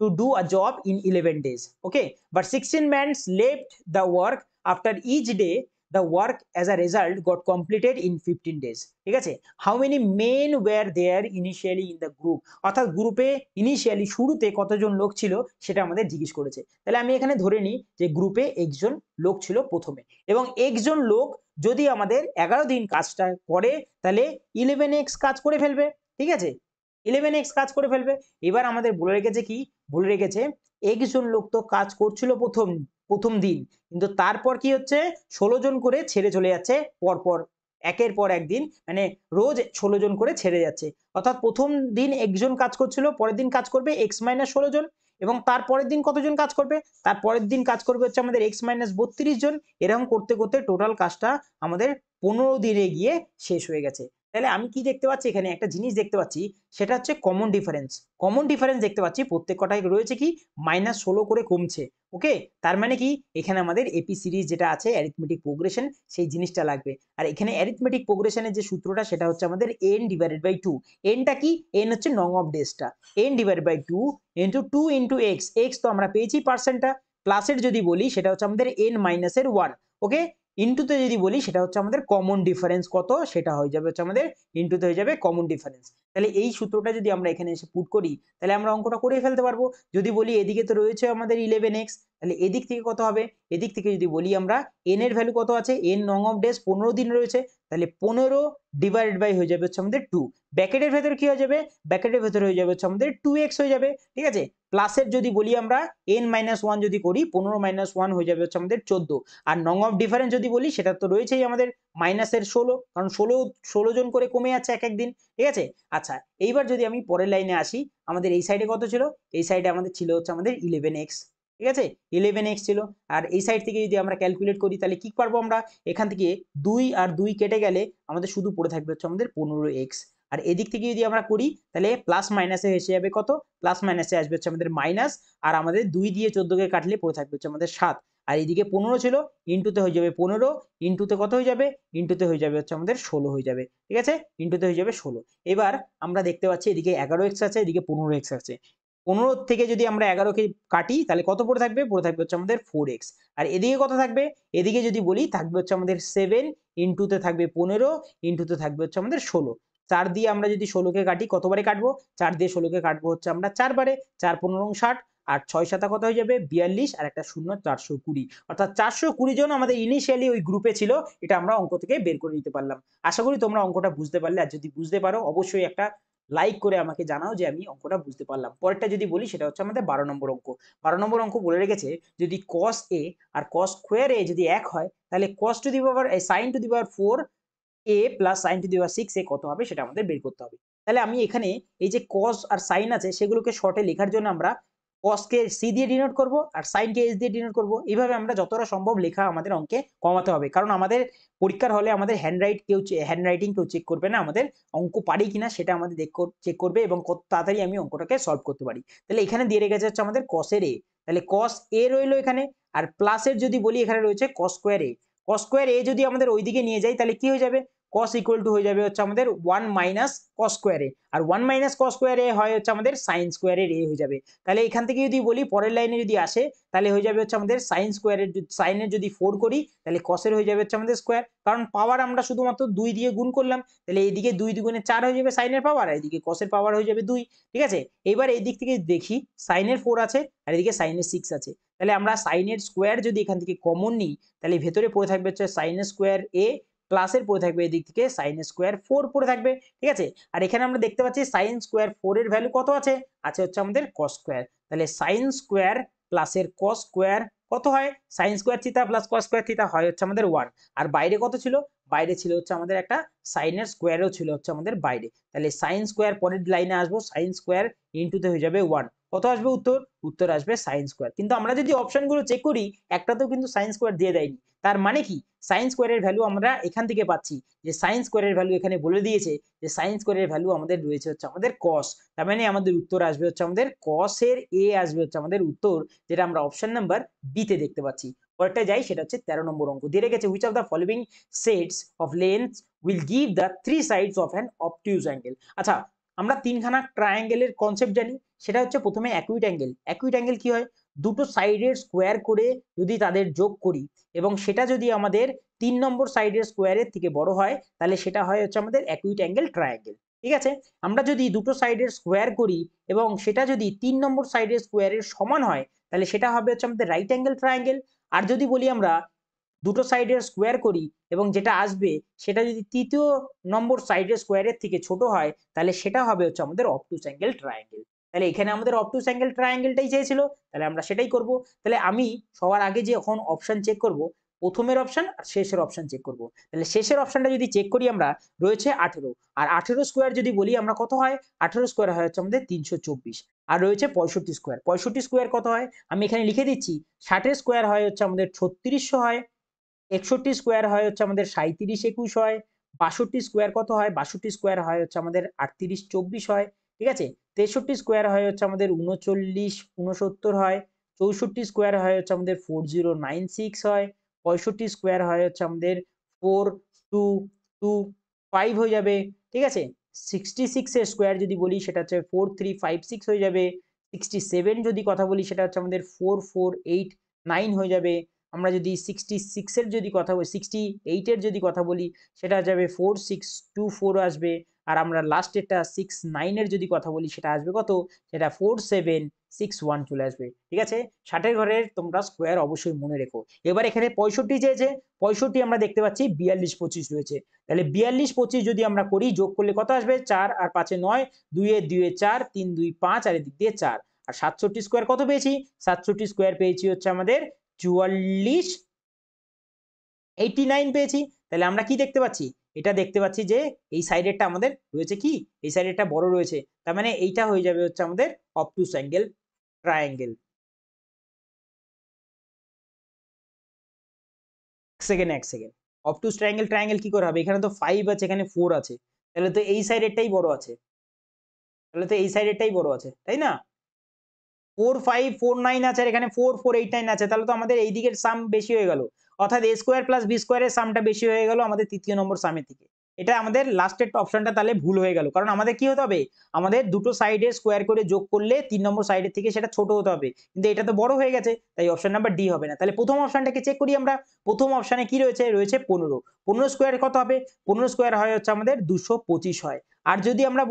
S1: to do a job in 11 days, okay, but 16 men left the work. After each day the work as a result got completed in 15 days. ঠিক আছে, how many men were there initially in the group? অর্থাৎ গ্রুপে initially শুরুতে কতজন লোক ছিল সেটা আমাদের জিজ্ঞেস করেছে। তাহলে আমি এখানে ধরে নিই যে গ্রুপে একজন লোক ছিল প্রথমে, এবং একজন লোক যদি আমাদের 11 দিন কাজটা করে তাহলে 11x কাজ করে ফেলবে। ঠিক আছে, 11x কাজ করে ফেলবে। এবার আমাদের বলে রেখেছে কি, বলে রেখেছে একজন লোক তো কাজ করছিল প্রথম দিন, কিন্তু তারপর কি হচ্ছে, 16 জন করে ছেড়ে চলে যাচ্ছে পরপর, একের পর একদিন, মানে রোজ 16 জন করে ছেড়ে যাচ্ছে। অর্থাৎ প্রথম দিন একজন কাজ করছিল, পরের দিন কাজ করবে x মাইনাস 16 জন, এবং তারপরের দিন কতজন কাজ করবে, তারপরের দিন কাজ করবে হচ্ছে আমাদের x মাইনাস 32 জন। এরকম করতে করতে টোটাল কাজটা আমাদের 15 দিনে গিয়ে শেষ হয়ে গেছে। তাহলে আমি কি দেখতে পাচ্ছি, এখানে একটা জিনিস দেখতে পাচ্ছি, সেটা হচ্ছে কমন ডিফারেন্স। কমন ডিফারেন্স দেখতে পাচ্ছি, প্রত্যেক কটাই রয়েছে কি -16 করে কমছে। ওকে, তার মানে কি এখানে আমাদের এপি সিরিজ যেটা আছে অ্যারিথমেটিক প্রোগ্রেশন, সেই জিনিসটা লাগবে। আর এখানে অ্যারিথমেটিক প্রোগ্রেশনের যে সূত্রটা সেটা হচ্ছে আমাদের n ডিভাইডেড বাই 2। এনটা কি, n হচ্ছে নং অফ ডেজটা, n divided by 2 into 2 into x. X তো আমরা পেয়েছি পার্সেন্টটা, প্লাসের যদি বলি সেটা হচ্ছে আমাদের n মাইনাসের 1। ওকে, ইন্টুতে যদি বলি সেটা হচ্ছে আমাদের কমন ডিফারেন্স কত, সেটা হয়ে যাবে হচ্ছে আমাদের ইন্টুতে হয়ে যাবে কমন ডিফারেন্স। তাহলে এই সূত্রটা যদি আমরা এখানে এসে পুট করি তাহলে আমরা অঙ্কটা করে ফেলতে পারবো। যদি বলি এদিকে তো রয়েছে আমাদের 11x, তাহলে এদিক থেকে কত হবে, এদিক থেকে যদি বলি আমরা n এর ভ্যালু কত আছে, n নং অফ ডেজ 15 দিন রয়েছে, তাহলে 15 ডিভাইডেড বাই হয়ে যাবে হচ্ছে আমাদের 2। ব্র্যাকেটের ভেতর কি হয়ে যাবে, ব্র্যাকেটের ভেতর হয়ে যাবে হচ্ছে আমাদের 2x হয়ে যাবে। ঠিক আছে, প্লাসের যদি বলি আমরা n মাইনাস 1 যদি করি, 15 মাইনাস 1 হয়ে যাবে হচ্ছে আমাদের 14। আর নং অফ ডিফারেন্স যদি বলি সেটা তো রয়েছেই আমাদের মাইনাসের 16, কারণ 16 জন করে কমে যাচ্ছে এক একদিন। ঠিক আছে, আচ্ছা এইবার যদি আমি পরের লাইনে আসি, আমাদের এই সাইডে কত ছিল, এই সাইডে আমাদের ছিল হচ্ছে আমাদের 11x। ঠিক আছে, 11x ছিল। আর এই সাইড থেকে যদি আমরা ক্যালকুলেট করি তাহলে কি পারবো আমরা, এখান থেকে 2 আর 2 কেটে গেলে আমাদের শুধু পড়ে থাকবে হচ্ছে আমাদের 15x। আর এদিক থেকে যদি আমরা করি তাহলে প্লাস মাইনাসে এসে যাবে কত, প্লাস মাইনাসে আসবে হচ্ছে আমাদের মাইনাস, আর আমাদের 2 দিয়ে 14কে কাটলে পড়ে থাকবে হচ্ছে আমাদের 7। আর এইদিকে 15 ছিল, ইন্টুতে হয়ে যাবে 15, ইন্টুতে কত হয়ে যাবে, ইন্টুতে হয়ে যাবে হচ্ছে আমাদের 16 হয়ে যাবে। ঠিক আছে, ইন্টুতে হয়ে যাবে 16। এবার আমরা দেখতে পাচ্ছি এদিকে 11x আছে, এদিকে 15x আছে। 15 থেকে যদি আমরা 11কে কাটি তাহলে কত পড়ে থাকবে? পড়ে থাকবে হচ্ছে আমাদের 4x। আর এদিকে কত থাকবে? এদিকে যদি বলি থাকবে হচ্ছে আমাদের 7 ইনটুতে থাকবে 15 ইনটুতে থাকবে হচ্ছে আমাদের 16। 4 দিয়ে আমরা যদি 16কে কাটি কতবারে কাটবো? 4 দিয়ে 16কে কাটবো হচ্ছে আমরা 4 বারে। 4 15 60 আর 6 7 কত হয়ে যাবে? 42 আর একটা শূন্য 420। অর্থাৎ 420 জন আমাদের ইনিশিয়ালি ওই গ্রুপে ছিল। এটা আমরা অঙ্ক থেকে বের করে নিতে পারলাম। আশা করি তোমরা অঙ্কটা বুঝতে পারলে। আর যদি বুঝতে পারো অবশ্যই একটা লাইক করে আমাকে জানাও যে আমি অঙ্কটা বুঝতে পারলাম। পরেরটা যদি বলি সেটা হচ্ছে আমাদের 12 নম্বর অঙ্ক। 12 নম্বর অঙ্ক বলে রেখেছে যদি cos a আর cos স্কয়ার a যদি এক হয় তাহলে cos to the power sin to the power 4 a plus sin to the power 6 a কত হবে সেটা আমাদের বের করতে হবে। তাহলে আমি এখানে এই যে cos আর sin আছে সেগুলোকে শর্টে লেখার জন্য আমরা cos কে c দিয়ে ডিনোট করব আর sin কে s দিয়ে ডিনোট করব। এইভাবে আমরা যতটা সম্ভব লেখা আমাদের অঙ্কে কমাতে হবে। কারণ আমাদের পরীক্ষার হলে আমাদের হ্যান্ডরাইটিং কেউ চেক করবে না। আমাদের অঙ্ক পারি কিনা সেটা আমাদের চেক করবে এবং কত তাড়াতাড়ি আমি অঙ্কটাকে সলভ করতে পারি। তাহলে এখানে দিয়ে রেখেছে হচ্ছে আমাদের cos এর a। তাহলে cos a রইলো এখানে আর প্লাসের যদি বলি এখানে রয়েছে cos square a। cos square a যদি আমাদের ওইদিকে নিয়ে যাই তাহলে কি হয়ে যাবে? cos ইকুয়াল টু হয়ে যাবে হচ্ছে আমাদের 1 মাইনাস cos স্কয়ার a আর 1 মাইনাস cos স্কয়ার a হয় হচ্ছে আমাদের sin স্কয়ার এর a হয়ে যাবে। তাহলে এখান থেকে যদি বলি পরের লাইনে যদি আসে তাহলে হয়ে যাবে হচ্ছে আমাদের sin স্কয়ারের sin এর যদি 4 করি তাহলে cos এর হয়ে যাবে হচ্ছে আমাদের স্কয়ার। কারণ পাওয়ার আমরা শুধুমাত্র 2 দিয়ে গুণ করলাম। তাহলে এইদিকে 2 দুগুণে 4 হয়ে যাবে sin এর পাওয়ার আর এইদিকে cos এর পাওয়ার হয়ে যাবে 2। ঠিক আছে? এবার এই দিক থেকে দেখি sin এর 4 আছে আর এদিকে sin এর 6 আছে। তাহলে আমরা sin এর স্কয়ার যদি এখান থেকে কমন নিই তাহলে ভেতরে পড়ে থাকবে হচ্ছে sin এর স্কয়ার a প্লাস এর পড়ে থাকবে এদিক থেকে sin এর স্কয়ার 4 পড়ে থাকবে। ঠিক আছে? আর এখানে আমরা দেখতে পাচ্ছি sin স্কয়ার 4 এর ভ্যালু কত আছে? আছে হচ্ছে আমাদের cos স্কয়ার। তাহলে sin স্কয়ার প্লাস এর cos স্কয়ার কত হয়? sin square theta plus cos square theta হয় হচ্ছে আমাদের 1। আর বাইরে কত ছিল? বাইরে ছিল হচ্ছে আমাদের একটা sin এর স্কয়ারও ছিল হচ্ছে আমাদের বাইরে। তাহলে sin স্কয়ার পরের লাইনে আসবো sin স্কয়ার ইনটু তে হয়ে যাবে 1। কত আসবে উত্তর? উত্তর আসবে sin স্কয়ার। কিন্তু আমরা যদি অপশনগুলো চেক করি একটাতেও কিন্তু sin স্কয়ার দিয়ে দেয়নি। তার মানে কি? sin স্কয়ারের ভ্যালু আমরা এখান থেকে পাচ্ছি যে sin স্কয়ারের ভ্যালু এখানে বলে দিয়েছে যে sin স্কয়ারের ভ্যালু আমাদের রয়েছে হচ্ছে আমাদের cos। তার মানে আমাদের উত্তর আসবে হচ্ছে আমাদের cos এর a আসবে হচ্ছে আমাদের উত্তর, যেটা আমরা অপশন নাম্বার বি তে দেখতে পাচ্ছি। পরেরটা যাই সেটা হচ্ছে 13 নম্বর অঙ্ক। দিয়ে রেখেছে which of the following sets of lengths will give the three sides of an obtuse angle। আচ্ছা, আমরা তিনখানা ট্রায়াঙ্গেলের কনসেপ্ট জানি। সেটা হচ্ছে প্রথমে অ্যাকুইট অ্যাঙ্গেল। অ্যাকুইট অ্যাঙ্গেল কি হয়? দুটো সাইডের স্কোয়ার করে যদি তাদের যোগ করি এবং সেটা যদি আমাদের 3 নম্বর সাইডের স্কোয়ারের থেকে বড় হয় তাহলে সেটা হয় হচ্ছে আমাদের অ্যাকুইট অ্যাঙ্গেল ট্রায়াঙ্গেল। ঠিক আছে? আমরা যদি দুটো সাইডের স্কোয়ার করি এবং সেটা যদি 3 নম্বর সাইডের স্কোয়ারের সমান হয় তাহলে সেটা হবে হচ্ছে আমাদের রাইট অ্যাঙ্গেল ট্রায়াঙ্গেল। আর যদি বলি আমরা দুটো সাইডের স্কোয়ার করি এবং যেটা আসবে সেটা যদি তৃতীয় নম্বর সাইডের স্কোয়ারের থেকে ছোট হয় তাহলে সেটা হবে হচ্ছে আমাদের অবটুস অ্যাঙ্গেল ট্রায়াঙ্গেল। তাহলে এখানে আমাদের অবটুস অ্যাঙ্গেল ট্রায়াঙ্গেলটাই চেয়েছিল, তাহলে আমরা সেটাই করব। তাহলে আমি সবার আগে যে এখন অপশন চেক করব প্রথমের অপশন আর শেষের অপশন চেক করব। তাহলে শেষের অপশনটা যদি চেক করি আমরা রয়েছে 18 আর 18 স্কোয়ার যদি বলি আমরা কত হয়? 18 স্কোয়ার হয় হচ্ছে আমাদের 324 আর রয়েছে 65 স্কোয়ার। 65 স্কোয়ার কত হয় আমি এখানে লিখে দিচ্ছি। 60 স্কোয়ার হয় হচ্ছে আমাদের 3600 হয়, 61 স্কোয়ার হয় হচ্ছে আমাদের 37 21 হয়, 62 স্কোয়ার কত হয়? 62 স্কোয়ার হয় হচ্ছে আমাদের 38 24 হয়। ঠিক আছে? 63 স্কোয়ার হয় হচ্ছে আমাদের 39 69 হয়, 64 স্কোয়ার হয় হচ্ছে আমাদের 4096 হয়, 65 স্কোয়ার হয় হচ্ছে আমাদের 4225 হয়ে যাবে। ঠিক আছে? 66 এর স্কোয়ার যদি বলি সেটা হচ্ছে 4356 হয়ে যাবে। 67 যদি কথা বলি সেটা হচ্ছে আমাদের 4489 হয়ে যাবে। আমরা যদি 66 এর যদি কথা বলি 68 এর যদি কথা বলি সেটা যাবে 4624 আসবে। আর আমরা লাস্টেরটা 69 এর যদি কথা বলি সেটা আসবে কত? সেটা 4761 চলে আসবে। ঠিক আছে? 60 এর ঘরের তোমরা স্কোয়ার অবশ্যই মনে রেখো। এবার এখানে 65 চেয়েছে, 65 আমরা দেখতে পাচ্ছি 42 25 রয়েছে। তাহলে 42 25 যদি আমরা করি যোগ করলে কত আসবে? 4 আর 5 এ 9, 2 এ 2 এ 4, 3 2 5 আর এদিক দিয়ে 4। আর 67 স্কোয়ার কত পেয়েছি? 67 স্কোয়ার পেয়েছি হচ্ছে আমাদের 4489 পেয়েছি। তাহলে আমরা কি দেখতে পাচ্ছি? এটা দেখতে পাচ্ছি যে এই সাইডেরটা আমাদের রয়েছে কি? এই সাইডেরটা বড় রয়েছে। তার মানে এইটা হয়ে যাবে হচ্ছে আমাদের অবটুস অ্যাঙ্গেল ট্রায়াঙ্গেল। এক সেকেন্ড। অবটুস ট্রায়াঙ্গেল কি করে হবে? এখানে তো 5 আছে, এখানে 4 আছে। তাহলে তো এই সাইডেরটাই বড় আছে। তাহলে তো এই সাইডেরটাই বড় আছে। তাই না? 4549 আছে আর এখানে 4489 আছে, তাহলে তো আমাদের এই দিকের সাম বেশি হয়ে গেল। অর্থাৎ a স্কয়ার প্লাস b স্কয়ারের সামটা বেশি হয়ে গেল আমাদের তৃতীয় নম্বর সামের থেকে। এটা আমাদের লাস্টের অপশনটা তাহলে ভুল হয়ে গেল, কারণ আমাদের কি হতে হবে, আমাদের দুটো সাইডে স্কোয়ার করে যোগ করলে 3 নম্বর সাইডের থেকে সেটা ছোট হতে হবে, কিন্তু এটা তো বড় হয়ে গেছে, তাই অপশন নাম্বার ডি হবে না। তাহলে প্রথম অপশনটাকে চেক করি আমরা। প্রথম অপশনে কি রয়েছে, রয়েছে 15। 15 স্কোয়ার কত হবে, 15 স্কোয়ার হয় হচ্ছে আমাদের 225 হয়। আর যদি আমরা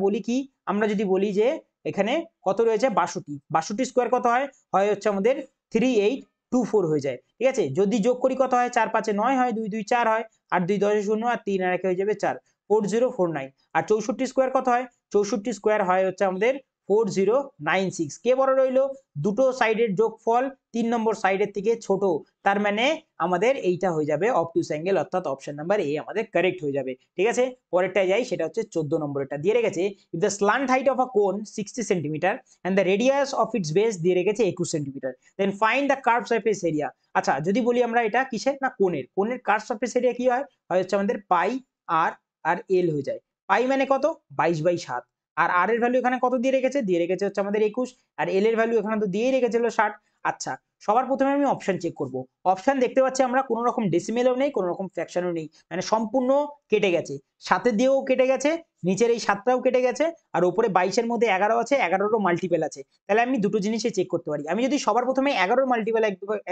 S1: বলি, কি, আমরা যদি বলি যে এখানে কত রয়েছে 62, 62 স্কোয়ার কত হয়, হয় হচ্ছে আমাদের 3824 হয়ে যায়। ঠিক আছে, যদি যোগ করি কত হয়, 4 5 9 হয়, 2 2 4 হয়, আর 2 10 0, আর 3 আর 1 হয়ে যাবে 4, 4049। আর 64 স্কোয়ার কত হয়, 64 স্কোয়ার হয় হচ্ছে আমাদের 4096। কে বড় রইলো, দুটো সাইডের যোগফল 3 নম্বর সাইডের থেকে ছোট, তার মানে আমাদের এইটা হয়ে যাবে অবটুস অ্যাঙ্গেল, অর্থাৎ অপশন নাম্বার এ আমাদের কারেক্ট হয়ে যাবে। ঠিক আছে, পরেরটায় যাই, সেটা হচ্ছে 14 নম্বরটা দিয়ে রেখেছে, if the slant height of a cone 60 centimetre and the radius of its base দিয়ে রেখেছে 21 centimetre, then find the curve surface area. আচ্ছা, যদি বলি আমরা এটা কিসের, না কোণের কার্ভ সারফেস এরিয়া কি হয়, হচ্ছে আমাদের পাই আর এল হয়ে যায়। পাই মানে কত, 22/7, আর এর ভ্যালু এখানে কত দিয়ে রেখেছে হচ্ছে আমাদের 21, আর এল এর ভ্যালু এখানে তো দিয়েই রেখেছিল 60। আচ্ছা, সবার প্রথমে আমি অপশন চেক করব। অপশন দেখতে পাচ্ছি আমরা কোনো রকম ডেসিমেলও নেই, কোনো রকম ফ্র্যাকশনও নেই, মানে সম্পূর্ণ কেটে গেছে, সাথে দিয়েও কেটে গেছে, নিচের এই 7টাও কেটে গেছে, আর উপরে 22-এর মধ্যে 11 আছে, 11রও মাল্টিপল আছে। তাহলে আমি দুটো জিনিসই চেক করতে পারি। আমি যদি সবার প্রথমে 11-র মাল্টিপল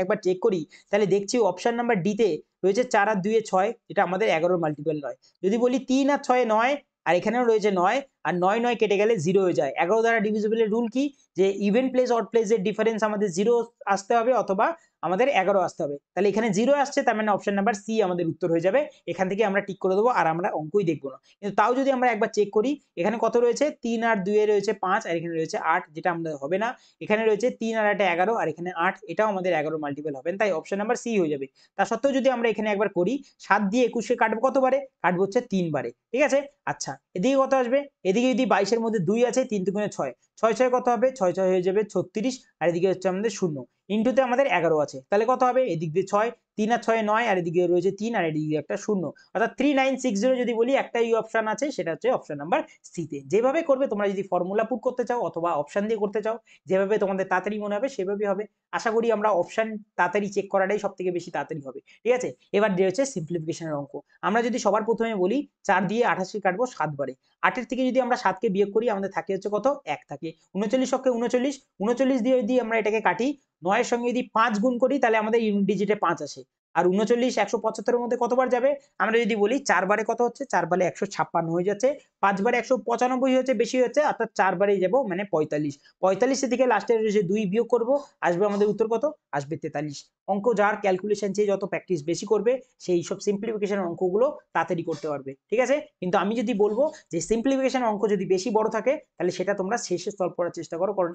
S1: একবার চেক করি, তাহলে দেখছি অপশন নাম্বার ডিতে রয়েছে 4 আর 2 এ 6, এটা আমাদের 11-র মাল্টিপল নয়। যদি বলি 3 আর 6 এ 9, আর এখানেও রয়েছে 9, আর 9 কেটে গেলে 0 হয়ে যায়। 11 দ্বারা ডিভিজিবলের রুল কি, যে ইভেন প্লেস অড প্লেসের ডিফারেন্স আমাদের 0 আসতে হবে, অথবা আমাদের 11 আসতে হবে। তাহলে এখানে 0 আসছে, তার মানে অপশন নাম্বার সি আমাদের উত্তর হয়ে যাবে। এখান থেকে আমরা টিক করে দেবো, আর আমরা অঙ্কই দেখবো না। কিন্তু তাও যদি আমরা একবার চেক করি, এখানে কত রয়েছে, 3 আর 2 এ রয়েছে 5, আর এখানে রয়েছে 8, যেটা আমাদের হবে না। এখানে রয়েছে 3 আর 8 এ 11, আর এখানে 8, এটাও আমাদের 11 মাল্টিপল হবে, তাই অপশন নাম্বার সি হয়ে যাবে। তা সত্ত্বেও যদি আমরা এখানে একবার করি, 7 দিয়ে 21 কাটবো কতবারে, কাটবো হচ্ছে 3 বারে। ঠিক আছে, আচ্ছা এদিকে কত আসবে, এদিকে যদি 22-এর মধ্যে 2 আছে, 3 2 6, 6 6 কত হবে, 6 6 হয়ে যাবে 36, আর এদিকে হচ্ছে আমাদের 0, ইনটুতে আমাদের 11 আছে, তাহলে কত হবে, এদিক দিয়ে 6, 3 আর 6 9, আর এদিকে রয়েছে 3, আর এদিকে একটা 0, অর্থাৎ 3960 যদি বলি, একটাই অপশন আছে, সেটা হচ্ছে অপশন নাম্বার সি তে। যেভাবে করবে তোমরা, যদি ফর্মুলা পুট করতে চাও অথবা অপশন দিয়ে করতে চাও, যেভাবে তোমাদের তাড়াতাড়ি মনে হবে সেভাবেই হবে। আশা করি আমরা অপশন তাড়াতাড়ি চেক করাটাই সব থেকে বেশি তাড়াতাড়ি হবে। ঠিক আছে, এবার রয়েছে সিম্পলিফিকেশনের অঙ্ক। আমরা যদি সবার প্রথমে বলি 4 দিয়ে 88 কাটবো 7 বারে, 8-এর থেকে যদি আমরা 7কে বিয়োগ করি, আমাদের থাকে হচ্ছে কত, 1 থাকে, 39 অক্ষে 39, 39 দিয়ে যদি আমরা এটাকে কাটি, 9-এর সঙ্গে যদি 5 গুণ করি, তাহলে আমাদের ইউনিট ডিজিটে 5 আসে, আর 39 175-এর মধ্যে কতবার যাবে, আমরা যদি বলি 4 বারে কত হচ্ছে, 4 বারে 156 হয়ে যাচ্ছে, 5 বারে 195 হচ্ছে, বেশি হচ্ছে, অর্থাৎ 4 বারেই যাবো, মানে 45, 45 থেকে লাস্টে যে 2 বিয়োগ করব, আসবে আমাদের উত্তর কত, আসবে 43। অঙ্ক যার ক্যালকুলেশন চেয়ে যত প্র্যাকটিস বেশি করবে, সেই সব সিম্পলিফিকেশন অঙ্কগুলো তাড়াতাড়ি করতে পারবে। ঠিক আছে, কিন্তু আমি যদি বলবো যে সিম্পলিফিকেশন অঙ্ক যদি বেশি বড় থাকে, তাহলে সেটা তোমরা শেষে সলভ করার চেষ্টা করো, কারণ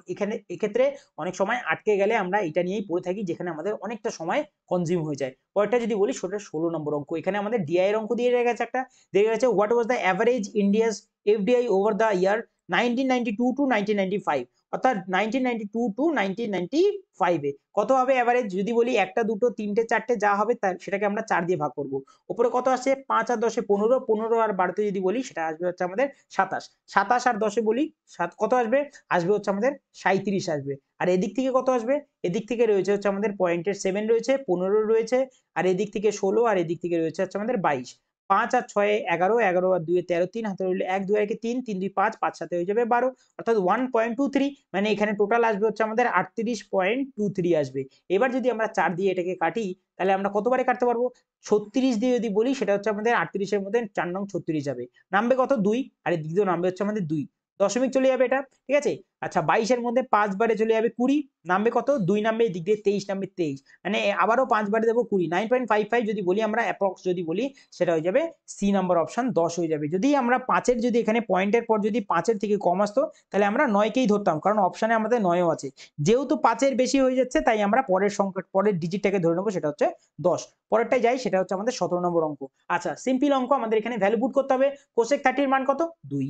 S1: এক্ষেত্রে অনেক সময় আটকে গেলে আমরা এটা নিয়েই পড়ে থাকি, যেখানে আমাদের অনেকটা সময় কনজিউম হয়ে যায়। পরেরটা যদি বলি, সেটা 16 নম্বর অঙ্ক। এখানে আমাদের ডিআই এর অঙ্ক দিয়ে গেছে একটা, দিয়ে গেছে what was the average India's FDI over the year 1992 to 1995, অর্থাৎ 1992 টু 1995 এ কত হবে অ্যাভারেজ। যদি বলি 1টা 2টো 3টে 4টে যা হবে, সেটাকে আমরা 4 দিয়ে ভাগ করব। উপরে কত আসছে, 5 আর 10 এ 15, 15 আর 12তে যদি বলি, সেটা আসবে হচ্ছে আমাদের 27, 27 আর 10 এ বলি কত আসবে, আসবে হচ্ছে আমাদের 37 আসবে। আর এদিক থেকে কত আসবে, এদিক থেকে রয়েছে হচ্ছে আমাদের পয়েন্টের 7 রয়েছে, 15 রয়েছে, আর এদিক থেকে 16, আর এদিক থেকে রয়েছে হচ্ছে আমাদের 22, 5 আর 6 এ 11, 11 আর 2 এ 13, 3 হাতে রইল 1, 2 আর 1 এ 3, 3 2 5, 5 7 হয়ে যাবে 12, অর্থাৎ 1.23, মানে এখানে টোটাল আসবে হচ্ছে আমাদের 38.23 আসবে। এবার যদি আমরা 4 দিয়ে এটাকে কাটি, তাহলে আমরা কতবারে কাটতে পারবো, 36 দিয়ে যদি বলি, সেটা হচ্ছে আমাদের 38-এর মধ্যে 4 নং 36 যাবে, নামবে কত 2, আর এদিক দিয়েও নামবে হচ্ছে আমাদের 2, দশমিক চলে যাবে এটা। ঠিক আছে, আচ্ছা 22-এর মধ্যে 5 বারে চলে যাবে 20, নামবে কত, 2 নামবে, এদিক দিয়ে 23 নামবে 23, মানে আবারও 5 বারে দেবো 20, 9.55 যদি বলি আমরা অ্যাপ্রক্স যদি বলি, সেটা হয়ে যাবে সি নাম্বার অপশন 10 হয়ে যাবে। যদি আমরা 5-এর যদি এখানে পয়েন্টের পর যদি 5-এর থেকে কম আসতো, তাহলে আমরা 9কেই ধরতাম, কারণ অপশনে আমাদের 9ও আছে। যেহেতু 5-এর বেশি হয়ে যাচ্ছে, তাই আমরা পরের সংখ্যা, পরের ডিজিটটাকে ধরে নেবো, সেটা হচ্ছে 10। পরেরটাই যাই, সেটা হচ্ছে আমাদের 17 নম্বর অঙ্ক। আচ্ছা সিম্পল অঙ্ক, আমাদের এখানে ভ্যালু পুট করতে হবে। কোসেক 30 এর মান কত, 2,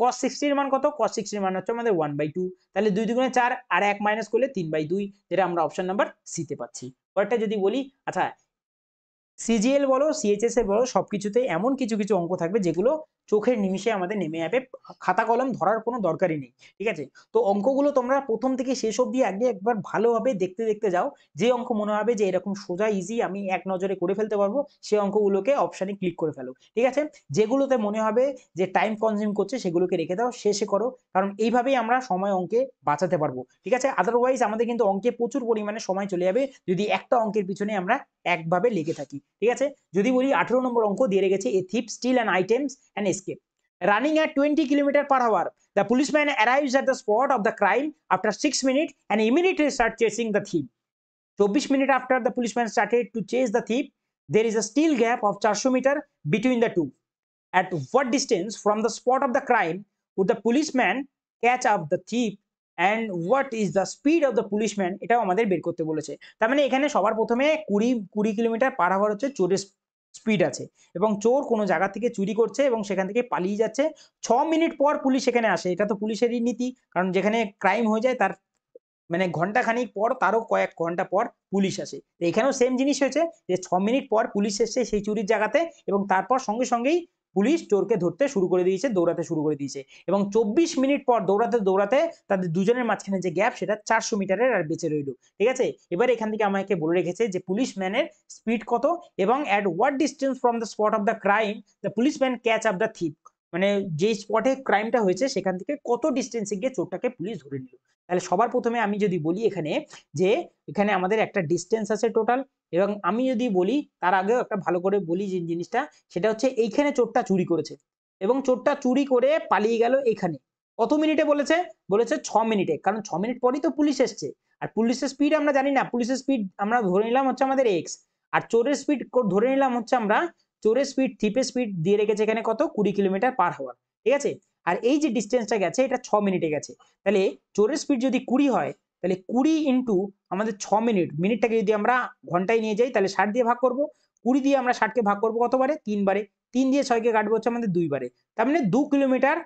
S1: cos 60 এর মান কত, cos 60 এর মান হচ্ছে আমাদের 1/2, তাহলে 2 2 4, আর 1 মাইনাস করলে 3/2, যেটা আমরা অপশন নাম্বার সি তে পাচ্ছি। পরেরটা যদি বলি, আচ্ছা সিজিএল বলো, সিএইচএস এর বলো, সবকিছুতে এমন কিছু কিছু অঙ্ক থাকবে যেগুলো চোখের নিমিষে আমাদের নেমে যাবে, খাতা কলম ধরার কোনো দরকারই নেই। ঠিক আছে, তো অঙ্কগুলো তোমরা প্রথম থেকে শেষ অবধি আগে একবার ভালোভাবে দেখতে দেখতে যাও। যে অঙ্ক মনে হবে যে এরকম সোজা ইজি আমি এক নজরে করে ফেলতে পারবো, সেই অঙ্কগুলোকে অপশানে ক্লিক করে ফেলো। ঠিক আছে, যেগুলোতে মনে হবে যে টাইম কনজিউম করছে সেগুলোকে রেখে দাও, শেষে করো, কারণ এইভাবেই আমরা সময় অঙ্কে বাঁচাতে পারবো। ঠিক আছে, আদারওয়াইজ আমাদের কিন্তু অঙ্কে প্রচুর পরিমাণে সময় চলে যাবে যদি একটা অঙ্কের পিছনে আমরা একভাবে লেগে থাকি। ঠিক আছে, যদি বলি 18 নম্বর অঙ্ক দিয়ে রেখেছে, এ thief steal an items and escape running at 20 km/h. The policeman arrives at the spot of the crime after 6 minutes and immediately start chasing the thief. 24 minutes after the policeman started to chase the thief, there is a still gap of 400 meter between the two. At what distance from the spot of the crime would the policeman catch up the thief and what is the speed of the policeman? এটাও আমাদের বের করতে বলেছে। তার মানে এখানে সবার প্রথমে 20 কিলোমিটার/আওয়ার হচ্ছে চোরের স্পিড আছে, এবং চোর কোনো জায়গা থেকে চুরি করছে এবং সেখান থেকে পালিয়ে যাচ্ছে। 6 মিনিট পর পুলিশ এখানে আসে, এটা তো পুলিশেরই নীতি, কারণ যেখানে ক্রাইম হয়ে যায় তার মানে ঘন্টা খানিক পর, তারও কয়েক ঘন্টা পর পুলিশ আসে। এখানেও সেম জিনিস হয়েছে যে 6 মিনিট পর পুলিশ এসেছে সেই চুরির জায়গাতে, এবং তারপর সঙ্গে সঙ্গেই পুলিশ চোরকে ধরতে শুরু করে দিয়েছে, দৌড়াতে শুরু করে দিয়েছে, এবং 24 মিনিট পর দৌড়াতে দৌড়াতে তাদের দুজনের মাঝখানে যে গ্যাপ সেটা 400 মিটারের আর বেঁচে রইল। ঠিক আছে, এবার এখান থেকে আমাকে বলে রেখেছে যে পুলিশ ম্যানের স্পিড কত এবং at what distance from the spot of the crime the policeman catch up the thief, মানে যে স্পটে ক্রাইমটা হয়েছে সেখান থেকে কত ডিস্টেন্সে গিয়ে চোরটাকে পুলিশ ধরে নিল। তাহলে সবার প্রথমে আমি যদি বলি এখানে যে এখানে আমাদের একটা ডিস্টেন্স আছে টোটাল, এবং আমি যদি বলি তার আগেও একটা ভালো করে বলি যে জিনিসটা, সেটা হচ্ছে এইখানে চোরটা চুরি করেছে এবং চোরটা চুরি করে পালিয়ে গেল এখানে। কত মিনিটে বলেছে? বলেছে 6 মিনিটে, কারণ 6 মিনিট পরেই তো পুলিশ এসছে। আর পুলিশের স্পিড আমরা জানি না, পুলিশের স্পিড আমরা ধরে নিলাম হচ্ছে আমাদের এক্স, আর চোরের স্পিড ধরে নিলাম হচ্ছে আমরা, চোরের স্পিড থিপের স্পিড দিয়ে রেখেছে এখানে কত 20 কিলোমিটার/আওয়ার। ঠিক আছে, আর এই যে ডিস্টেন্সটা গেছে এটা 6 মিনিটে গেছে। তাহলে চোরের স্পিড যদি 20 হয়, তাহলে 20 ইন্টু আমাদের 6 মিনিট, মিনিটটাকে যদি আমরা ঘন্টায় নিয়ে যাই তাহলে 60 দিয়ে ভাগ করব, 20 দিয়ে আমরা 60 কে ভাগ করব কতবারে? 3 বারে, 3 দিয়ে 6 কে কাটবো হচ্ছে আমাদের 2 বারে, তার মানে 2 কিলোমিটার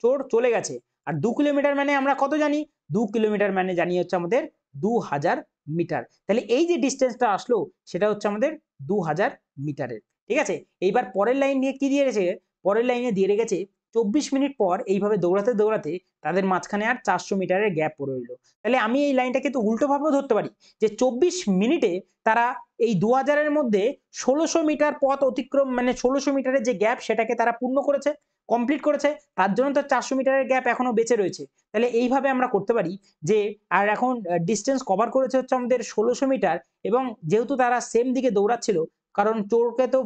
S1: চোর চলে গেছে। আর 2 কিলোমিটার মানে আমরা কত জানি? 2 কিলোমিটার মানে জানি হচ্ছে আমাদের 2000 মিটার। তাহলে এই যে ডিস্টেন্সটা আসলো সেটা হচ্ছে আমাদের 2000 মিটারের। ঠিক আছে, এইবার পরের লাইন নিয়ে কি দিয়ে রেখেছে? পরের লাইনে দিয়ে রেখেছে 24 মিনিট পর এইভাবে দৌড়াতে দৌড়াতে তাদের মাঝখানে আর 400 মিটারের গ্যাপ পড়ে রইল। তাহলে আমি এই লাইনটাকে তো উল্টোভাবেও ধরতে পারি যে 24 মিনিটে তারা এই 2000-এর মধ্যে 1600 মিটার পথ অতিক্রম, মানে 1600 মিটারের যে গ্যাপ সেটাকে তারা পূর্ণ করেছে, কমপ্লিট করেছে, তার জন্য তো 400 মিটারের গ্যাপ এখনো বেঁচে রয়েছে। তাহলে এইভাবে আমরা করতে পারি যে, আর এখন ডিস্টেন্স কভার করেছে হচ্ছে আমাদের 1600 মিটার, এবং যেহেতু তারা সেম দিকে দৌড়াচ্ছিল, কারণ চোরকে তো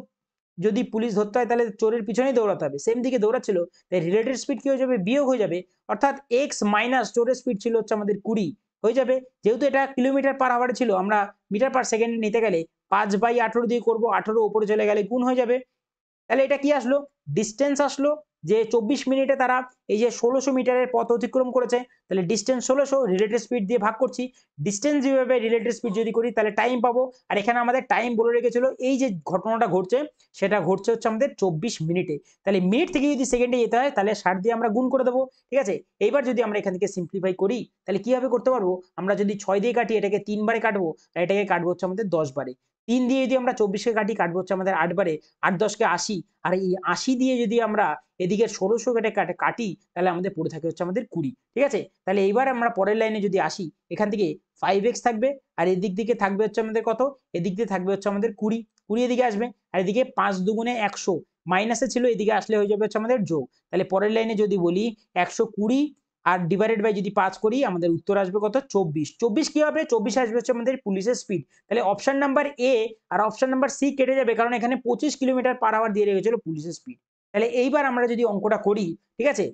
S1: যদি পুলিশ ধরতে হয় তাহলে চোরের পিছনেই দৌড়াতে হবে, সেম দিকে দৌড়াচ্ছিল, তাই রিলেটেড স্পিড কি হয়ে যাবে? বিয়োগ হয়ে যাবে, অর্থাৎ এক্স মাইনাস চোরের স্পিড ছিল হচ্ছে আমাদের 20 হয়ে যাবে। যেহেতু এটা কিলোমিটার/আওয়ারে ছিল, আমরা মিটার/সেকেন্ডে নিতে গেলে 5/18 দিয়ে করবো, 18 উপরে চলে গেলে গুণ হয়ে যাবে। তাহলে এটা কি আসলো? ডিস্টেন্স আসলো, যে 24 মিনিটে তারা এই যে 1600 মিটারের পথ অতিক্রম করেছে, তাহলে ডিস্টেন্স 1600 রিলেটেড স্পিড দিয়ে ভাগ করছি, ডিস্টেন্স যেভাবে রিলেটেড স্পিড যদি করি তাহলে টাইম পাবো। আর এখানে আমাদের টাইম বলে রেখেছিল এই যে ঘটনাটা ঘটছে সেটা ঘটছে হচ্ছে আমাদের 24 মিনিটে, তাহলে মিনিট থেকে যদি সেকেন্ডে যেতে হয় তাহলে 60 দিয়ে আমরা গুণ করে দেবো। ঠিক আছে, এইবার যদি আমরা এখান থেকে সিম্পলিফাই করি তাহলে কিভাবে করতে পারবো? আমরা যদি 6 দিয়ে কাটি এটাকে 3 বারে কাটবো, আর এটাকে কাটবো হচ্ছে আমাদের 10 বারে। 3 দিয়ে যদি আমরা 24 কে কাটি কাটবো হচ্ছে আমাদের 8 বারে, 8 10 কে 80, আর এই 80 দিয়ে যদি আমরা এদিকে 1600 কেটে কাটি তাহলে আমাদের পড়ে থাকে হচ্ছে আমাদের 20। ঠিক আছে, তাহলে এইবার আমরা পরের লাইনে যদি আসি, এখান থেকে 5x থাকবে, আর এদিক দিকে থাকবে হচ্ছে আমাদের কত? এদিক দিয়ে থাকবে হচ্ছে আমাদের 20, 20 এদিকে আসবে, আর এদিকে 5 দুগুণে 100 মাইনাসে ছিল, এদিকে আসলে হয়ে যাবে হচ্ছে আমাদের যোগ। তাহলে পরের লাইনে যদি বলি 120 আর ডিভাইডেড বাই যদি 5 করি আমাদের উত্তর আসবে কত? 24। 24 কি হবে? 24 আসবে হচ্ছে আমাদের পুলিশের স্পিড। তাহলে অপশন নাম্বার এ আর অপশন নাম্বার সি কেটে যাবে, কারণ এখানে 25 কিলোমিটার/আওয়ার দিয়ে রেখেছিল পুলিশের স্পিড। তাহলে এইবার আমরা যদি অঙ্কটা করি, ঠিক আছে,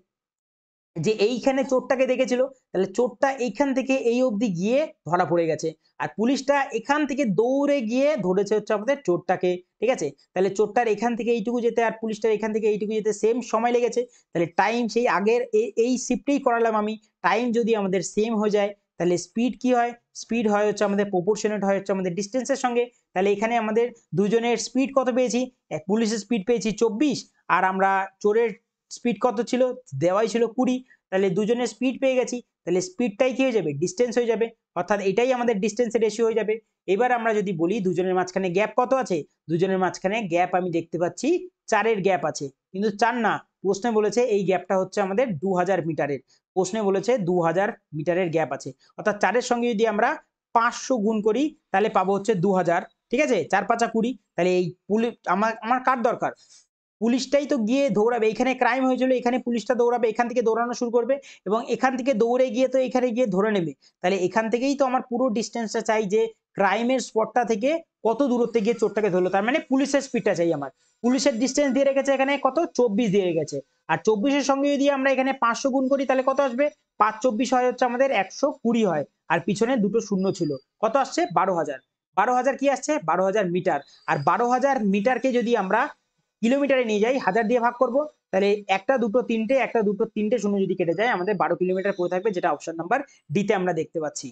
S1: যে এইখানে চোরটাকে দেখেছিল, তাহলে চোরটা এইখান থেকে এই অবধি গিয়ে ধরা পড়ে গেছে, আর পুলিশটা এখান থেকে দৌড়ে গিয়ে ধরেছে হচ্ছে আমাদের চোরটাকে। ঠিক আছে, তাহলে চোরটার এখান থেকে এইটুকু যেতে আর পুলিশটার এখান থেকে এইটুকু যেতে সেম সময় লেগেছে, তাহলে টাইম সেই আগের এই শিফটেই করালাম আমি। টাইম যদি আমাদের সেম হয়ে যায় তাহলে স্পিড কি হয়? স্পিড হয় হচ্ছে আমাদের প্রপোর্শনেট হয় হচ্ছে আমাদের ডিস্টেন্সের সঙ্গে। তাহলে এখানে আমাদের দুজনের স্পিড কত পেয়েছি? পুলিশের স্পিড পেয়েছি 24, আর আমরা চোরের স্পিড কত ছিল? দেওয়াই ছিল 20, তাহলে দুজনের স্পিড পেয়ে গেছি, তাহলে স্পিডটাই কি হয়ে যাবে? ডিস্টেন্স হয়ে যাবে। অর্থাৎ এটাই আমাদের ডিস্টেন্সের রেশিও হয়ে যাবে। এবার আমরা যদি বলি দুজনের মাঝখানে গ্যাপ কত আছে, দুজনের মাঝখানে গ্যাপ আমি দেখতে পাচ্ছি 4-এর গ্যাপ আছে, কিন্তু 4 না, প্রশ্নে বলেছে এই গ্যাপটা হচ্ছে আমাদের 2000 মিটারের। প্রশ্নে বলেছে 2000 মিটারের গ্যাপ আছে, অর্থাৎ 4-এর সঙ্গে যদি আমরা 500 গুণ করি তাহলে পাবো হচ্ছে 2000। ঠিক আছে, 4×5 = 20। তাহলে এই আমার আমার কার দরকার, পুলিশটাই তো গিয়ে দৌড়াবে, এখানে ক্রাইম হয়েছিল, এখানে পুলিশটা দৌড়াবে, এখান থেকে দৌড়ানো শুরু করবে এবং এখান থেকে দৌড়ে গিয়ে তো এখানে গিয়ে ধরে নেবে। তাহলে এখান থেকেই তো আমার পুরো ডিস্টেন্সটা চাই যে ক্রাইমের স্পটটা থেকে কত দূরত্বে গিয়ে চোরটাকে ধরলো, তার মানে পুলিশের স্পিডটা চাই আমার। পুলিশের ডিস্টেন্স দিয়ে রেখেছে এখানে কত, 24 দিয়ে রেখেছে, আর 24-এর সঙ্গে যদি আমরা এখানে 500 গুণ করি তাহলে কত আসবে, 5×24 হয় হচ্ছে আমাদের 120 হয়, আর পিছনে দুটো শূন্য ছিল, কত আসছে 12,000। 12,000 কি আসছে, 12,000 মিটার। আর 12,000 মিটারকে যদি আমরা কিলোমিটারে নিয়ে যাই, 1000 দিয়ে ভাগ করব, তাহলে একটা দুটো তিনটে শূন্য যদি কেটে যায় আমাদের 12 কিলোমিটার পড়ে থাকবে, যেটা অপশন নাম্বার ডি তে আমরা দেখতে পাচ্ছি।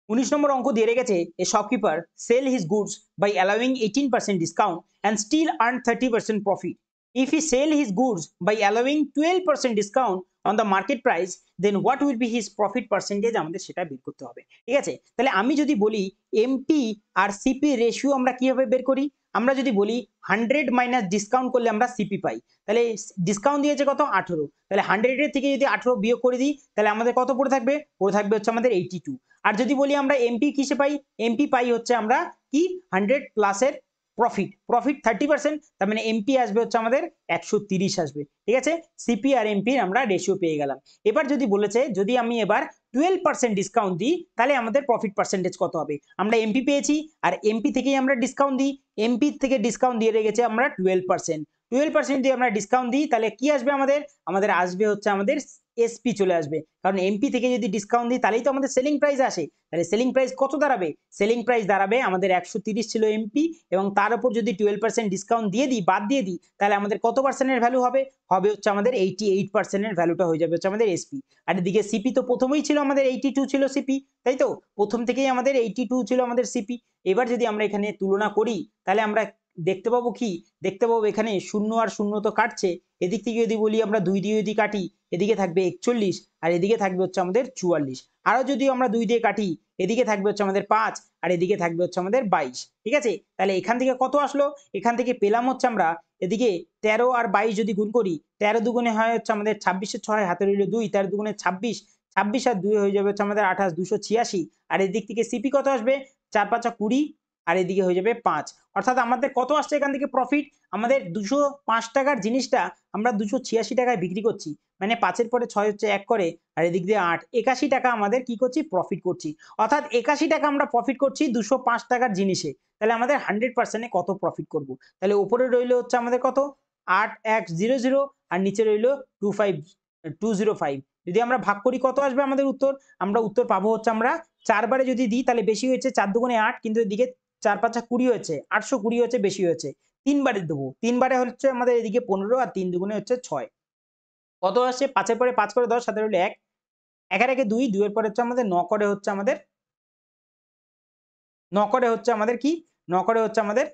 S1: 19 নম্বর অঙ্ক দিয়ে রেখেছে, a shopkeeper sell his goods by allowing 18% discount and still earn 30% profit. If he sell his goods by allowing 12% discount on the market price, then what will be his profit percentage, আমাদের সেটা বের করতে হবে। ঠিক আছে, তাহলে আমি যদি বলি এমপি আর সিপি রেশিও আমরা কিভাবে বের করি, আমরা যদি বলি 100 মাইনাস ডিসকাউন্ট করলে আমরা সিপি পাই, তাহলে ডিসকাউন্ট দিয়েছে কত 18, তাহলে 100-এর থেকে যদি 18 বিয়োগ করে দিই তাহলে আমাদের কত পড়ে থাকবে, পড়ে থাকবে হচ্ছে আমাদের 82। আর যদি বলি আমরা এমপি কিসে পাই, এমপি পাই হচ্ছে আমরা কি 100 প্লাসের প্রফিট 30%, তার মানে এমপি আসবে হচ্ছে আমাদের 130 আসবে। ঠিক আছে, সিপি আর এমপির আমরা রেশিও পেয়ে গেলাম। এবার যদি বলেছে যদি আমি এবার 12% ডিসকাউন্ট দিই তাহলে আমাদের প্রফিট পার্সেন্টেজ কত হবে, আমরা এমপি পেয়েছি আর এমপি থেকেই আমরা ডিসকাউন্ট দিই, এমপি থেকে ডিসকাউন্ট দিয়ে রেখেছে আমরা 12%। 12% দিয়ে আমরা ডিসকাউন্ট দিই তাহলে কি আসবে আমাদের, আমাদের আসবে হচ্ছে আমাদের এসপি চলে আসবে, কারণ এমপি থেকে যদি ডিসকাউন্ট দিই তাহলেই তো আমাদের সেলিং প্রাইস আসে। তাহলে সেলিং প্রাইস কত দাঁড়াবে, সেলিং প্রাইস দাঁড়াবে আমাদের 130 ছিল এমপি, এবং তার উপর যদি 12% ডিসকাউন্ট দিয়ে দিই, বাদ দিয়ে দিই, তাহলে আমাদের কত পার্সেন্টের ভ্যালু হবে, হবে হচ্ছে আমাদের 88%-এর ভ্যালুটা হয়ে যাবে হচ্ছে আমাদের এসপি। আর এদিকে সিপি তো প্রথমেই ছিল আমাদের 82 ছিল সিপি, তাই তো প্রথম থেকেই আমাদের 82 ছিল আমাদের সিপি। এবার যদি আমরা এখানে তুলনা করি তাহলে আমরা দেখতে পাবো কি, দেখতে পাবো এখানে শূন্য আর শূন্য তো কাটছে, এদিক থেকে যদি বলি আমরা 2 দিয়ে যদি কাটি এদিকে থাকবে 41 আর এদিকে থাকবে হচ্ছে আমাদের 44, আরো যদি আমরা 2 দিয়ে কাটি এদিকে থাকবে হচ্ছে আমাদের 5 আর এদিকে থাকবে হচ্ছে আমাদের 22। ঠিক আছে, তাহলে এখান থেকে কত আসলো, এখান থেকে পেলাম হচ্ছে আমরা এদিকে 13 আর 22 যদি গুণ করি, 13 দুগুণে হয় হচ্ছে আমাদের 26-এর 6 হাতে রইল 2, 13 দুগুণে 26, 26 আর 2 হয়ে যাবে হচ্ছে আমাদের 28, 286। আর এদিক থেকে সিপি কত আসবে, 4×5 = 20 আর এদিকে হয়ে যাবে 5, অর্থাৎ আমাদের কত আসছে এখান থেকে প্রফিট, আমাদের 205 টাকার জিনিসটা আমরা 286 টাকায় বিক্রি করছি, মানে 5-এর পরে 6 হচ্ছে 1 করে আর এদিক দিয়ে 8, 81 টাকা আমাদের কি করছি, প্রফিট করছি। অর্থাৎ 81 টাকা আমরা প্রফিট করছি 205 টাকার জিনিসে, তাহলে আমাদের 100%-এ কত প্রফিট করব, তাহলে উপরে রইল হচ্ছে আমাদের কত 8100 আর নিচে রইল 205। যদি আমরা ভাগ করি কত আসবে আমাদের উত্তর, আমরা উত্তর পাবো হচ্ছে আমরা 4 বারে যদি দিই তাহলে বেশি হয়েছে, 4 দুগুণে 8, কিন্তু এদিকে 4×5 = 20 হয়েছে, 820 হচ্ছে, বেশি হয়েছে। 3 বারে দেবো, 3 বারে হচ্ছে আমাদের এদিকে 15 আর 3 দুগুণে হচ্ছে 6, কত আসছে 5-এর পরে 5 করে 10, সাথে রইল 1, 1-এর আগে 2, 2-এর পরে হচ্ছে আমাদের 9 করে হচ্ছে আমাদের 9 করে হচ্ছে আমাদের কি, 9 করে হচ্ছে আমাদের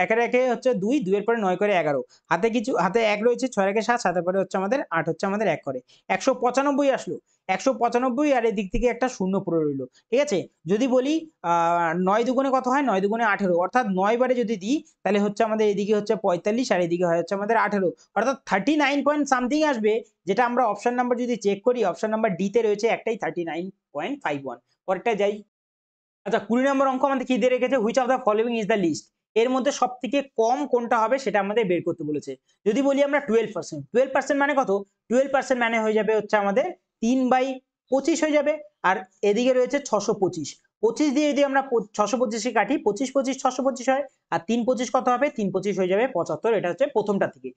S1: 1-এর একে হচ্ছে 2, 2-এর পরে 9 করে 11, হাতে কিছু হাতে 1 রয়েছে, 6-এর একে 7, 7-এর পরে হচ্ছে আমাদের 8 হচ্ছে আমাদের 1 করে 195 আসলো, 195 আর এদিক থেকে একটা শূন্য পড়ে রইলো। ঠিক আছে, যদি বলি 9 দুগুণে কত হয়, 9 দুগুণে 18, অর্থাৎ 9 বারে যদি দিই তাহলে হচ্ছে আমাদের এদিকে হচ্ছে 45 আর এদিকে হয় হচ্ছে আমাদের 18, অর্থাৎ 39 পয়েন্ট সামথিং আসবে, যেটা আমরা অপশন নাম্বার যদি চেক করি অপশন নাম্বার ডি তে রয়েছে একটাই 39.51। পরেরটা যাই। আচ্ছা 20 নম্বর অঙ্ক আমাদের কি দিয়ে রেখেছে, which of the following is the list, এর মধ্যে সবথেকে কম কোনটা হবে সেটা আমাদের বের করতে বলেছে। যদি বলি আমরা 12%, 12% মানে কত, 12% মানে হয়ে যাবে হচ্ছে আমাদের 3/25 হয়ে যাবে, আর এদিকে রয়েছে 625, 25 দিয়ে যদি আমরা 625 কাটি, 25 25 625 হয়, আর 3×25 কত হবে, 3×25 হয়ে যাবে 75। এটা হচ্ছে প্রথমটা থেকে।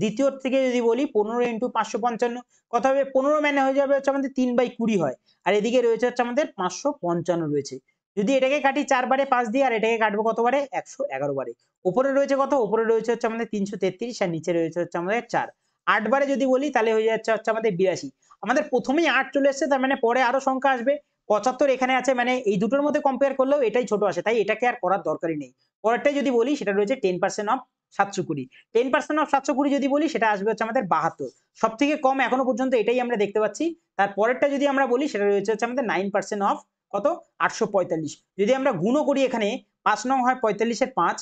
S1: দ্বিতীয় থেকে যদি বলি 15 × 555 কত হবে, 15 মানে হয়ে যাবে হচ্ছে আমাদের 3/20 হয়, আর এদিকে রয়েছে হচ্ছে আমাদের 555 রয়েছে। যদি এটাকে কাটি 4 বারে 5 দিয়ে, আর এটাকে কাটবো কত বারে, 111 বারে। উপরে রয়েছে কত, উপরে রয়েছে হচ্ছে আমাদের 333 আর নিচে রয়েছে হচ্ছে আমাদের 4। 8 বারে যদি বলি তাহলে হয়ে যাচ্ছে হচ্ছে আমাদের 82। আমাদের প্রথমেই 8 চলে এসেছে, তার মানে পরে আরো সংখ্যা আসবে, 75 এখানে আছে, মানে এই দুটোর মধ্যে কম্পেয়ার করলেও এটাই ছোট আসে, তাই এটাকে আর করার দরকারই নেই। পরেরটাই যদি বলি সেটা রয়েছে 10% অফ 720। 10% অফ 720 যদি বলি সেটা আসবে হচ্ছে আমাদের 72। সব থেকে কম এখনো পর্যন্ত এটাই আমরা দেখতে পাচ্ছি। তার পরেরটা যদি আমরা বলি সেটা রয়েছে হচ্ছে আমাদের 9% অফ কত 845। যদি আমরা গুণও করি এখানে 5 নং হয় 45 এর 5,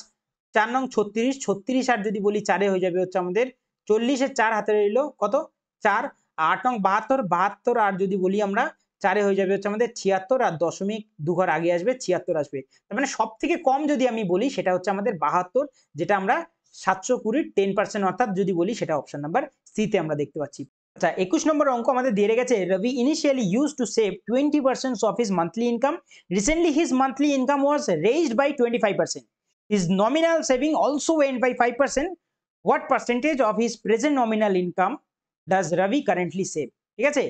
S1: 4 নং 36, 36 আর যদি বলি 4 হয়ে যাবে হচ্ছে আমাদের 40 এর 4 হাতে রইল কত 4, 8 নং 72, 72 আর যদি বলি আমরা 4 হয়ে যাবে হচ্ছে আমাদের 76 আর দশমিক 2 ঘর আগে আসবে 76 আসবে। তার মানে সব থেকে কম যদি আমি বলি সেটা হচ্ছে আমাদের 72, যেটা আমরা 720 10% অর্থাৎ যদি বলি সেটা অপশন নাম্বার সি তে আমরা দেখতে পাচ্ছি। আচ্ছা 21 নম্বর অঙ্ক আমাদের দিয়ে রেখেছে, Ravi initially use to save 20% of his monthly income, recently his monthly income was raised by 25%, his nominal saving also went by 5%, what percentage of his present nominal income does Ravi currently save? ঠিক আছে,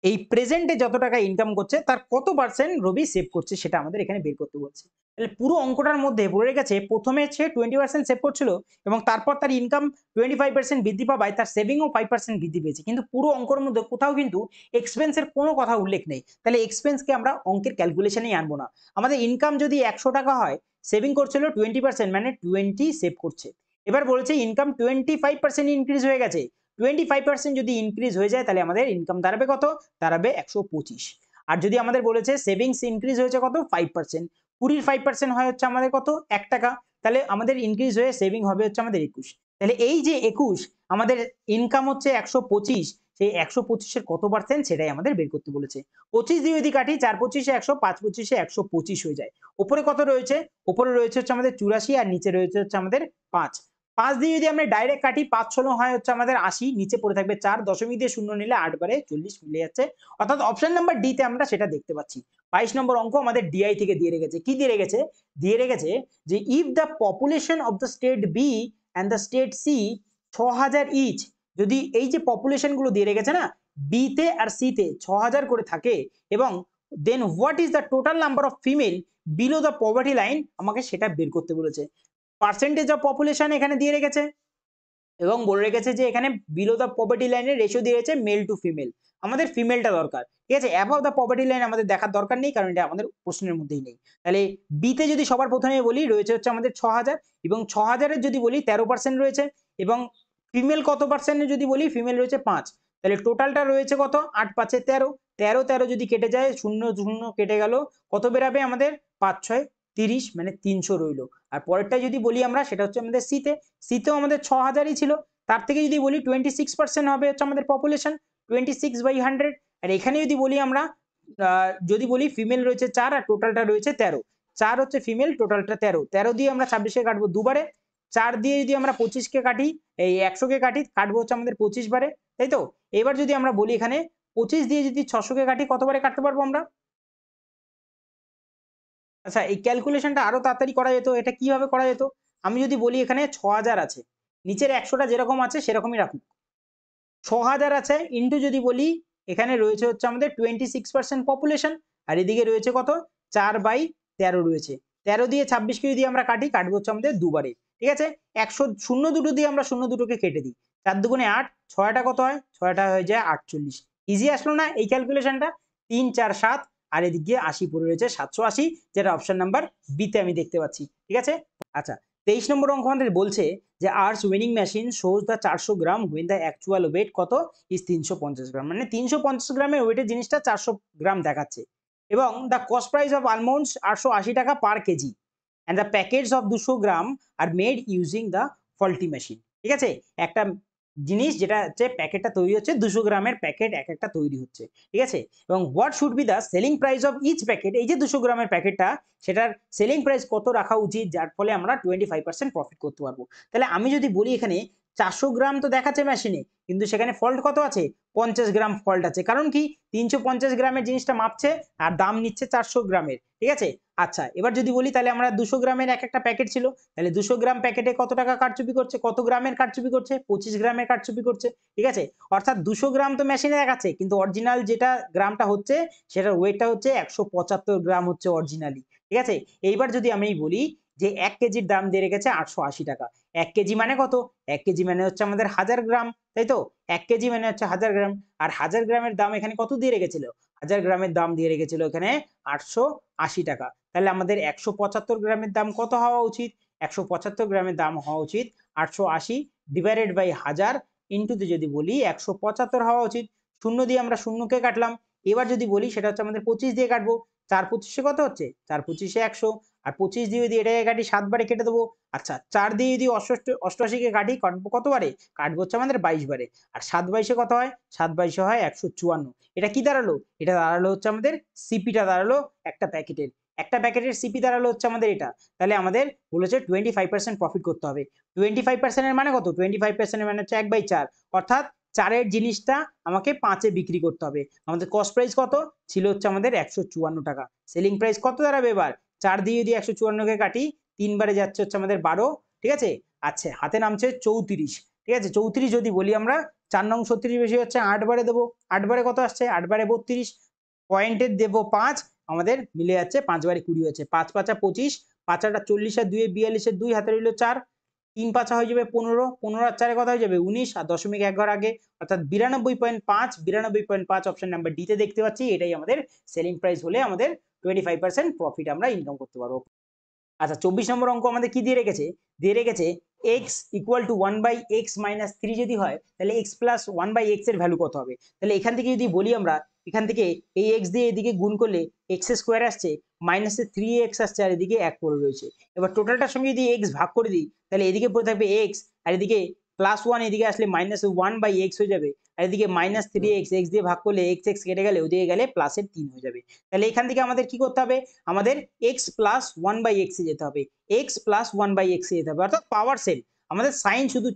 S1: এই প্রেজেন্টে যত টাকা income করছে তার কত percent রবি save করছে সেটা আমাদের এখানে বের করতে বলছে। তাহলে পুরো অঙ্কটার মধ্যে বলে গেছে প্রথমে সে 20% সেভ করছিল এবং তারপর তার ইনকাম 25% বৃদ্ধি পাওয়ায় তার সেভিংও 5% বৃদ্ধি পেয়েছে, কিন্তু পুরো অঙ্কের মধ্যে কোথাও কিন্তু এক্সপেন্সের কোনো কথা উল্লেখ নেই। তাহলে এক্সপেন্সকে আমরা অঙ্কের ক্যালকুলেশনেই আনবো না। আমাদের ইনকাম যদি 100 টাকা হয়, সেভিং করছিল 20%, মানে 20 সেভ করছে। এবার বলেছে ইনকাম 25% ইনক্রিজ হয়ে গেছে, 25% যদি ইনক্রিজ হয়ে যায় তাহলে আমাদের ইনকাম দাঁড়াবে কত, দাঁড়াবে 125। আর যদি আমাদের বলেছে সেভিংস ইনক্রিজ হয়েছে কত 5%, 20 5% হয় হচ্ছে আমাদের কত 1 টাকা, তাহলে আমাদের ইনক্রিজ হয়ে সেভিং হবে হচ্ছে আমাদের 21। তাহলে এই যে 21, আমাদের ইনকাম হচ্ছে 125, সেই 125 কত পার্সেন্ট সেটাই আমাদের বের করতে বলেছে। 25 দিয়ে যদি কাটি 4 25 100, 5 25 125 হয়ে যায়। উপরে কত রয়েছে, উপরে রয়েছে হচ্ছে আমাদের 84 আর নিচে রয়েছে হচ্ছে আমাদের 5। 5 দিয়ে যদি আমরা ডাইরেক্ট কাটি 5 16 হয় হচ্ছে আমাদের 80, নিচে পড়ে থাকবে 4, দশমিক দিয়ে শূন্য নিলে 8 বারে 40 মিলে যাচ্ছে, অর্থাৎ অপশন নাম্বার ডি তে আমরা সেটা দেখতে পাচ্ছি। 22 নম্বর অঙ্ক আমাদের ডিআই থেকে দিয়ে রেখেছে, কি দিয়ে রেখেছে, দিয়ে রেখেছে যে if the population of the state B and the state C 6000 each, যদি এই যে পপুলেশন গুলো দিয়ে রেখেছে না, বি তে আর সি তে 6000 করে থাকে, এবং then what is the total number of female below the poverty line, আমাকে সেটা বের করতে বলেছে। পার্সেন্টেজ অফ পপুলেশন এখানে দিয়ে রেখেছে এবং বলে রেখেছে যে এখানে বিলো দ্য পভার্টি লাইনের রেশিও দিয়ে রেখেছে মেল টু ফিমেল, আমাদের ফিমেলটা দরকার। ঠিক আছে, অ্যাবভ দ্য পভার্টি লাইন আমাদের দেখার দরকার নেই, কারণ এটা আমাদের প্রশ্নের মধ্যেই নেই। তাহলে বিতে যদি সবার প্রথমে বলি রয়েছে হচ্ছে আমাদের 6000, এবং 6000-এর যদি বলি 13% রয়েছে, এবং ফিমেল কত পার্সেন্টে যদি বলি ফিমেল রয়েছে 5, তাহলে টোটালটা রয়েছে কত 8 5 13, 13 13 যদি কেটে যায়, শূন্য শূন্য কেটে গেল, কত বেরাবে আমাদের 5 6 30, মানে 300 রইলো। আর পরেরটা যদি বলি আমরা সেটা হচ্ছে আমাদের সিতে, সিতেও আমাদের 6000ই ছিল, তার থেকে যদি বলি 26% হবে হচ্ছে আমাদের পপুলেশন, 26/100। আর এখানে যদি বলি আমরা যদি বলি ফিমেল রয়েছে 4 আর টোটালটা রয়েছে 13, 4 হচ্ছে ফিমেল, টোটালটা 13, 13 দিয়ে আমরা 26-কে কাটবো দুবারে, 4 দিয়ে যদি আমরা 25-কে কাটি, এই 100-কে কাটি, কাটবো হচ্ছে আমাদের 25 বারে, তাই তো। এবার যদি আমরা বলি এখানে 25 দিয়ে যদি 600-কে কাটি কতবারে কাটতে পারবো আমরা। আচ্ছা এই ক্যালকুলেশনটা আরো তাড়াতাড়ি করা যেত, এটা কিভাবে করা যেত, আমি যদি বলি এখানে 6000 আছে, নিচের 100টা যেরকম আছে সেরকমই রাখুক, 6000 আছে ইন্টু যদি বলি এখানে রয়েছে হচ্ছে আমাদের 26% পপুলেশন, আর এদিকে রয়েছে কত 4/13 রয়েছে, 13 দিয়ে 26-কে যদি আমরা কাটি, কাটবো হচ্ছে আমাদের দুবারে। ঠিক আছে, 100 শূন্য দুটো দিয়ে আমরা শূন্য দুটোকে কেটে দিই, 4 দুগুণে 8, 6টা কত হয়, 6টা হয়ে যায় 48। ইজি আসলো না এই ক্যালকুলেশনটা, 3 4 7, আর এদিক দিয়ে 80 পড়ে রয়েছে 780, যেটা অপশন নাম্বার বি তে আমি দেখতে পাচ্ছি। ঠিক আছে, আচ্ছা 23 নম্বর অঙ্ক আমাদের বলছে যে আর্স weighing machine shows the 400 gram when the actual weight কত ইজ 350 গ্রাম, মানে 350 গ্রামের ওয়েটের জিনিসটা 400 গ্রাম দেখাচ্ছে, এবং the cost price of almonds 880 টাকা per kg, and the packets of 200 gram are made using the faulty machine. ঠিক আছে, একটা জিনিস যেটা হচ্ছে প্যাকেটটা তৈরি হচ্ছে 200 গ্রামের প্যাকেট এক একটা তৈরি হচ্ছে, ঠিক আছে, এবং what should be the selling price of each packet, এই যে 200 গ্রামের প্যাকেটটা সেটার সেলিং প্রাইস কত রাখা উচিত যার ফলে আমরা 25% প্রফিট করতে পারবো। তাহলে আমি যদি বলি এখানে 400 গ্রাম তো দেখাচ্ছে মেশিনে, কিন্তু সেখানে ফল্ট কত আছে, 50 গ্রাম ফল্ট আছে, কারণ কি 350 গ্রামের জিনিসটা মাপছে আর দাম নিচ্ছে 400 গ্রামের। ঠিক আছে, আচ্ছা এবার যদি বলি তাহলে আমরা 200 গ্রামের এক একটা প্যাকেট ছিল, তাহলে 200 গ্রাম প্যাকেটে কত টাকা কারচুপি করছে, কত গ্রামের কারচুপি করছে, 25 গ্রামের কারচুপি করছে। ঠিক আছে, অর্থাৎ 200 গ্রাম তো মেশিনে দেখাচ্ছে, কিন্তু অরিজিনাল যেটা গ্রামটা হচ্ছে সেটার ওয়েটটা হচ্ছে 175 গ্রাম হচ্ছে অরিজিনালি। ঠিক আছে, এইবার যদি আমি বলি যে 1 কেজির দাম দিয়ে রেখেছে 880 টাকা, 1 কেজি মানে কত, 1 কেজি মানে হচ্ছে আমাদের 1000 গ্রাম, তাই তো, 1 কেজি মানে হচ্ছে 1000 গ্রাম, আর 1000 গ্রামের দাম এখানে কত দিয়ে রেখেছিল, 1000 গ্রামের দাম দিয়ে রেখেছিল এখানে 880 টাকা। তাহলে আমাদের 175 গ্রামের দাম কত হওয়া উচিত? 175 গ্রামের দাম হওয়া উচিত 880 ডিভাইডেড বাই 1000 ইন্টুতে যদি বলি 175 হওয়া উচিত। শূন্য দিয়ে আমরা শূন্যকে কাটলাম। এবার যদি বলি সেটা হচ্ছে আমাদের 25 দিয়ে কাটবো। 4 25 কত হচ্ছে? 4 25 100, আর 25 দিয়ে যদি এটাকে কাটি 7 বারে কেটে দেবো। আচ্ছা 4 দিয়ে যদি 88 কে কাটি, কাটবো কত বারে? কাটবো হচ্ছে আমাদের 22 বারে। আর 7 22 কত হয়? 7 22 হয় 154। এটা কি দাঁড়ালো? এটা দাঁড়ালো হচ্ছে আমাদের সিপিটা দাঁড়ালো একটা প্যাকেটের। একটা প্যাকেটের সিপি দাঁড়ালো হচ্ছে আমাদের এটা। তাহলে আমাদের বলেছে 25% প্রফিট করতে হবে। 25% এর মানে কত? 25% এর মানে হচ্ছে 1/4, অর্থাৎ 4 এর জিনিসটা আমাকে 5 এ বিক্রি করতে হবে। আমাদের কস্ট প্রাইস কত ছিল? হচ্ছে আমাদের 154 টাকা। সেলিং প্রাইস কত দাঁড়াবে এবার? 4 দিয়ে যদি 154 কে কাটি, 3 বারে যাচ্ছে হচ্ছে আমাদের 12, ঠিক আছে? আচ্ছা হাতে নামছে 34, ঠিক আছে? 34 যদি বলি আমরা, 4 নং 36 বেশি হচ্ছে 8 বারে দেবো। 8 বারে কত আসছে? 8 বারে 32, পয়েন্টের দেবো 5, আমাদের মিলে যাচ্ছে 5 বারে 20 হচ্ছে। 5 5 25, 5 8 40 আর 2 42 এর 2 হাতে রইল 4, 3 5 হয়ে যাবে 15, 15 আর 4 কত হয়ে যাবে? 19, আর দশমিক 1 ঘর আগে অর্থাৎ 92.5, 92.5 অপশন নাম্বার ডি তে দেখতে পাচ্ছি। এটাই আমাদের সেলিং প্রাইস হলে আমাদের 25% প্রফিট আমরা ইনকাম করতে পারবো। আচ্ছা 24 নম্বর অঙ্ক আমাদের কি দিয়ে রেখেছে? দিয়ে রেখেছে x equal to 1/x minus 3 যদি হয় তাহলে x প্লাস 1/x এর ভ্যালু কত হবে? তাহলে এখান থেকে যদি বলি আমরা, এখান থেকে এই x দিয়ে এদিকে গুণ করলে x স্কোয়ার আসছে, মাইনাসে 3x আসছে, আর এদিকে 1 পড়ে রয়েছে। এবার টোটালটার সঙ্গে যদি x ভাগ করে দিই তাহলে এদিকে পড়ে থাকবে x, আর এদিকে +1, এদিকে আসলে -1/x হয়ে যাবে, আর এদিকে -3x, x দিয়ে ভাগ করলে x x কেটে গেলে ওদিকে গেলে প্লাসের 3 হয়ে যাবে। তাহলে এখান থেকে আমাদের কি করতে হবে? আমাদের x প্লাস 1/x এ যেতে হবে। x প্লাস 1/x এ যেতে হবে, অর্থাৎ পাওয়ার সেম। আমাদের সাইন শুধু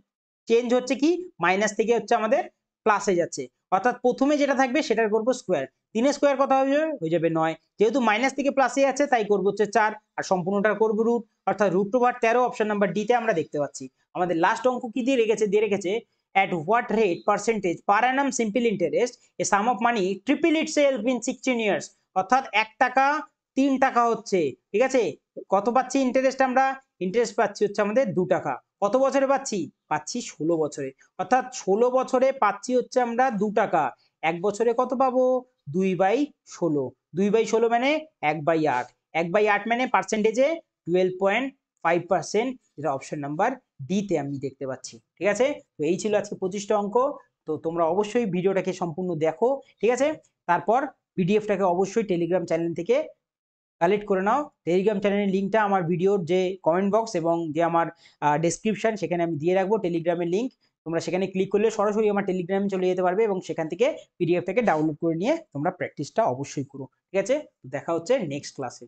S1: চেঞ্জ হচ্ছে, কি মাইনাস থেকে হচ্ছে আমাদের প্লাসে যাচ্ছে, অর্থাৎ প্রথমে যেটা থাকবে সেটার করবো স্কোয়ার। 3 স্কোয়ার কত হয়ে যাবে 9, যেহেতু মাইনাস থেকে প্লাসে যাচ্ছে তাই করবো হচ্ছে 4, আর সম্পূর্ণটা করবো রুট, অর্থাৎ √13 অপশন নাম্বার ডি তে আমরা দেখতে পাচ্ছি। আমাদের লাস্ট অঙ্ক কি দিয়ে রেখেছে? দিয়ে রেখেছে at what rate percentage per annum simple interest a sum of money triple itself in 16 years, অর্থাৎ 1 টাকা 3 টাকা হচ্ছে, ঠিক আছে? কত পাচ্ছি ইন্টারেস্ট? আমরা ইন্টারেস্ট পাচ্ছি হচ্ছে আমাদের 2 টাকা। কত বছরে পাচ্ছি? পাচ্ছি 16 বছরে, অর্থাৎ 16 বছরে পাচ্ছি হচ্ছে আমরা 2 টাকা। 1 বছরে কত পাবো? 2/16, 2/16 মানে 1/8, 1/8 মানে পার্সেন্টেজে 12.5%, যেটা অপশন নাম্বার ডি তে আমি দেখতে পাচ্ছি, ঠিক আছে? তো এই ছিল আজকে 25টা অঙ্ক। তো তোমরা অবশ্যই ভিডিওটাকে সম্পূর্ণ দেখো, ঠিক আছে? তারপর পিডিএফটাকে অবশ্যই টেলিগ্রাম চ্যানেল থেকে কালেক্ট করে নাও। টেলিগ্রাম চ্যানেলের লিঙ্কটা আমার ভিডিওর যে কমেন্ট বক্স এবং যে আমার ডেসক্রিপশন সেখানে আমি দিয়ে রাখবো টেলিগ্রামের লিঙ্ক। তোমরা সেখানে ক্লিক করলে সরাসরি আমার টেলিগ্রামে চলে যেতে পারবে এবং সেখান থেকে পিডিএফটাকে ডাউনলোড করে নিয়ে তোমরা প্র্যাকটিসটা অবশ্যই করো, ঠিক আছে? দেখা হচ্ছে নেক্সট ক্লাসে।